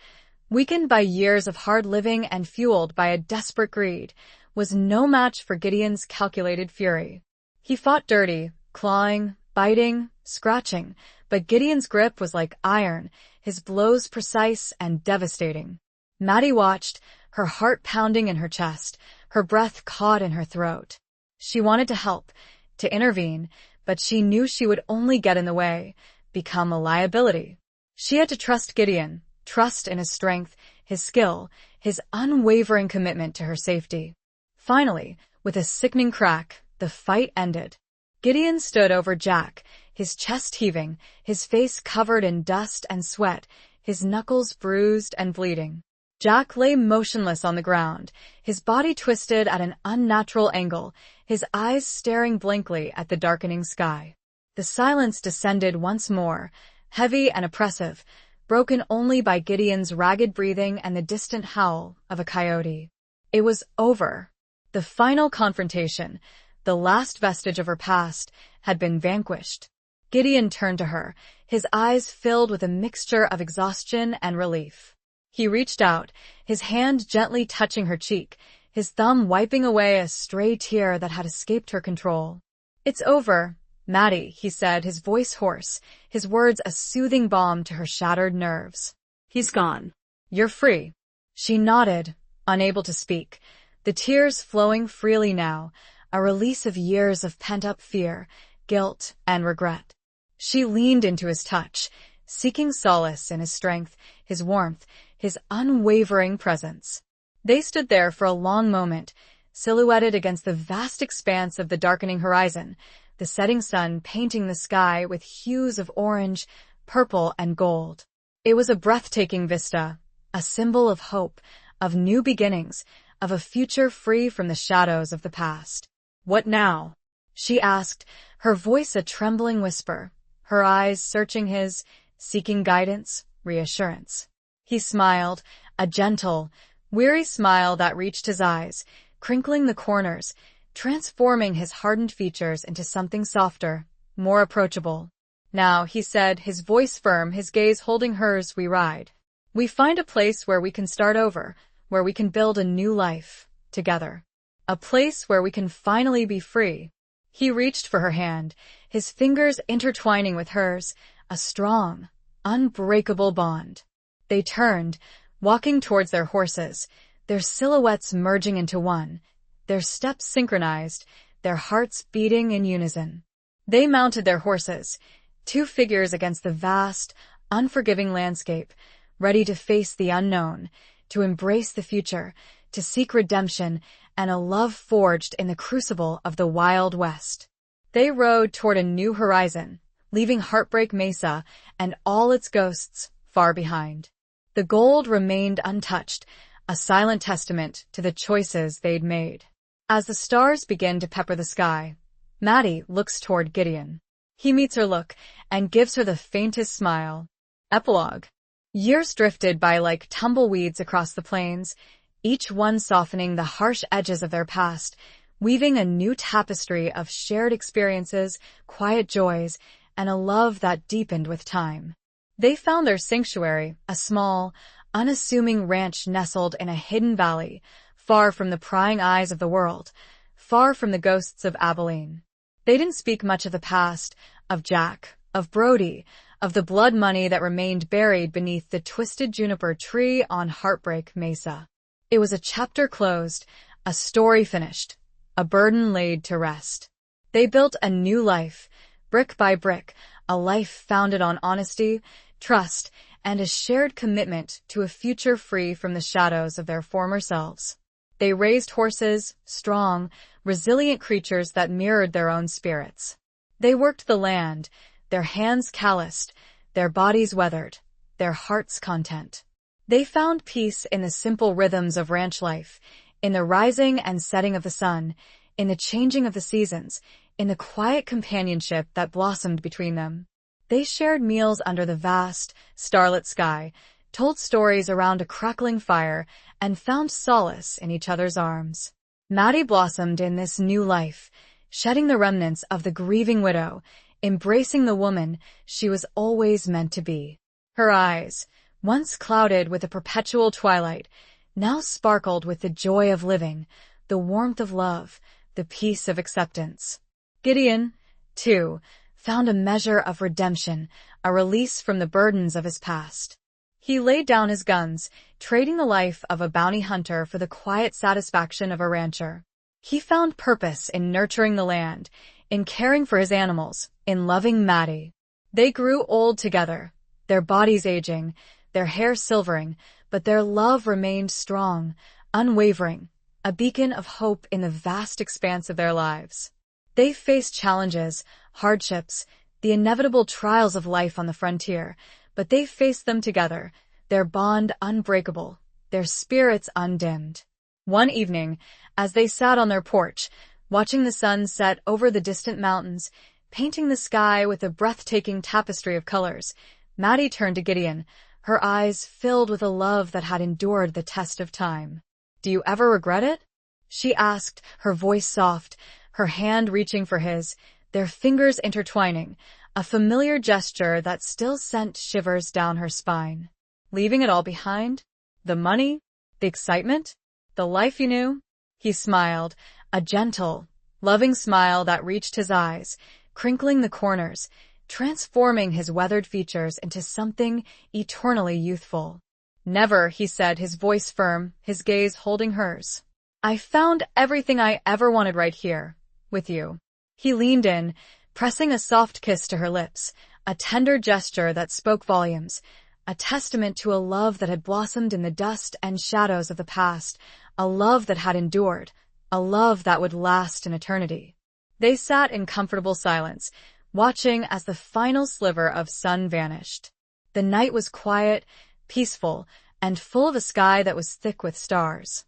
weakened by years of hard living and fueled by a desperate greed, was no match for Gideon's calculated fury. He fought dirty, clawing, biting, scratching, but Gideon's grip was like iron, his blows precise and devastating. Maddie watched, her heart pounding in her chest, her breath caught in her throat. She wanted to help, to intervene, but she knew she would only get in the way, become a liability. She had to trust Gideon, trust in his strength, his skill, his unwavering commitment to her safety. Finally, with a sickening crack, the fight ended. Gideon stood over Jack, his chest heaving, his face covered in dust and sweat, his knuckles bruised and bleeding. Jack lay motionless on the ground, his body twisted at an unnatural angle, his eyes staring blankly at the darkening sky. The silence descended once more, heavy and oppressive, broken only by Gideon's ragged breathing and the distant howl of a coyote. It was over. The final confrontation, the last vestige of her past, had been vanquished. Gideon turned to her, his eyes filled with a mixture of exhaustion and relief. He reached out, his hand gently touching her cheek, his thumb wiping away a stray tear that had escaped her control. "It's over, Maddie," he said, his voice hoarse, his words a soothing balm to her shattered nerves.
He's gone.
"You're free." She nodded, unable to speak, the tears flowing freely now, a release of years of pent-up fear, guilt, and regret. She leaned into his touch, seeking solace in his strength, his warmth, his unwavering presence. They stood there for a long moment, silhouetted against the vast expanse of the darkening horizon, the setting sun painting the sky with hues of orange, purple, and gold. It was a breathtaking vista, a symbol of hope, of new beginnings, of a future free from the shadows of the past. "What now?" she asked, her voice a trembling whisper, her eyes searching his, seeking guidance, reassurance. He smiled, a gentle, weary smile that reached his eyes, crinkling the corners, transforming his hardened features into something softer, more approachable. "Now," he said, his voice firm, his gaze holding hers, "we ride. We find a place where we can start over, where we can build a new life, together. A place where we can finally be free." He reached for her hand, his fingers intertwining with hers, a strong, unbreakable bond. They turned, walking towards their horses, their silhouettes merging into one, their steps synchronized, their hearts beating in unison. They mounted their horses, two figures against the vast, unforgiving landscape, ready to face the unknown, to embrace the future, to seek redemption and a love forged in the crucible of the Wild West. They rode toward a new horizon, leaving Heartbreak Mesa and all its ghosts far behind. The gold remained untouched, a silent testament to the choices they'd made. As the stars begin to pepper the sky, Maddie looks toward Gideon. He meets her look and gives her the faintest smile. Epilogue. Years drifted by like tumbleweeds across the plains, each one softening the harsh edges of their past, weaving a new tapestry of shared experiences, quiet joys, and a love that deepened with time. They found their sanctuary, a small, unassuming ranch nestled in a hidden valley, far from the prying eyes of the world, far from the ghosts of Abilene. They didn't speak much of the past, of Jack, of Brody, of the blood money that remained buried beneath the twisted juniper tree on Heartbreak Mesa. It was a chapter closed, a story finished, a burden laid to rest. They built a new life, brick by brick, a life founded on honesty, trust, and a shared commitment to a future free from the shadows of their former selves. They raised horses, strong, resilient creatures that mirrored their own spirits. They worked the land, their hands calloused, their bodies weathered, their hearts content. They found peace in the simple rhythms of ranch life, in the rising and setting of the sun, in the changing of the seasons, in the quiet companionship that blossomed between them. They shared meals under the vast, starlit sky, told stories around a crackling fire, and found solace in each other's arms. Maddie blossomed in this new life, shedding the remnants of the grieving widow, embracing the woman she was always meant to be. Her eyes, once clouded with a perpetual twilight, now sparkled with the joy of living, the warmth of love, the peace of acceptance. Gideon, too, found a measure of redemption, a release from the burdens of his past. He laid down his guns, trading the life of a bounty hunter for the quiet satisfaction of a rancher. He found purpose in nurturing the land, in caring for his animals, in loving Maddie. They grew old together, their bodies aging, their hair silvering, but their love remained strong, unwavering, a beacon of hope in the vast expanse of their lives. They faced challenges, hardships, the inevitable trials of life on the frontier, but they faced them together, their bond unbreakable, their spirits undimmed. One evening, as they sat on their porch, watching the sun set over the distant mountains, painting the sky with a breathtaking tapestry of colors, Maddie turned to Gideon, her eyes filled with a love that had endured the test of time. "Do you ever regret it?" she asked, her voice soft, her hand reaching for his, their fingers intertwining, a familiar gesture that still sent shivers down her spine. "Leaving it all behind? The money? The excitement? The life you knew?" He smiled, a gentle, loving smile that reached his eyes, crinkling the corners, transforming his weathered features into something eternally youthful. "Never," he said, his voice firm, his gaze holding hers. "I found everything I ever wanted right here, with you." He leaned in, pressing a soft kiss to her lips, a tender gesture that spoke volumes, a testament to a love that had blossomed in the dust and shadows of the past, a love that had endured, a love that would last an eternity. They sat in comfortable silence, watching as the final sliver of sun vanished. The night was quiet, peaceful, and full of a sky that was thick with stars.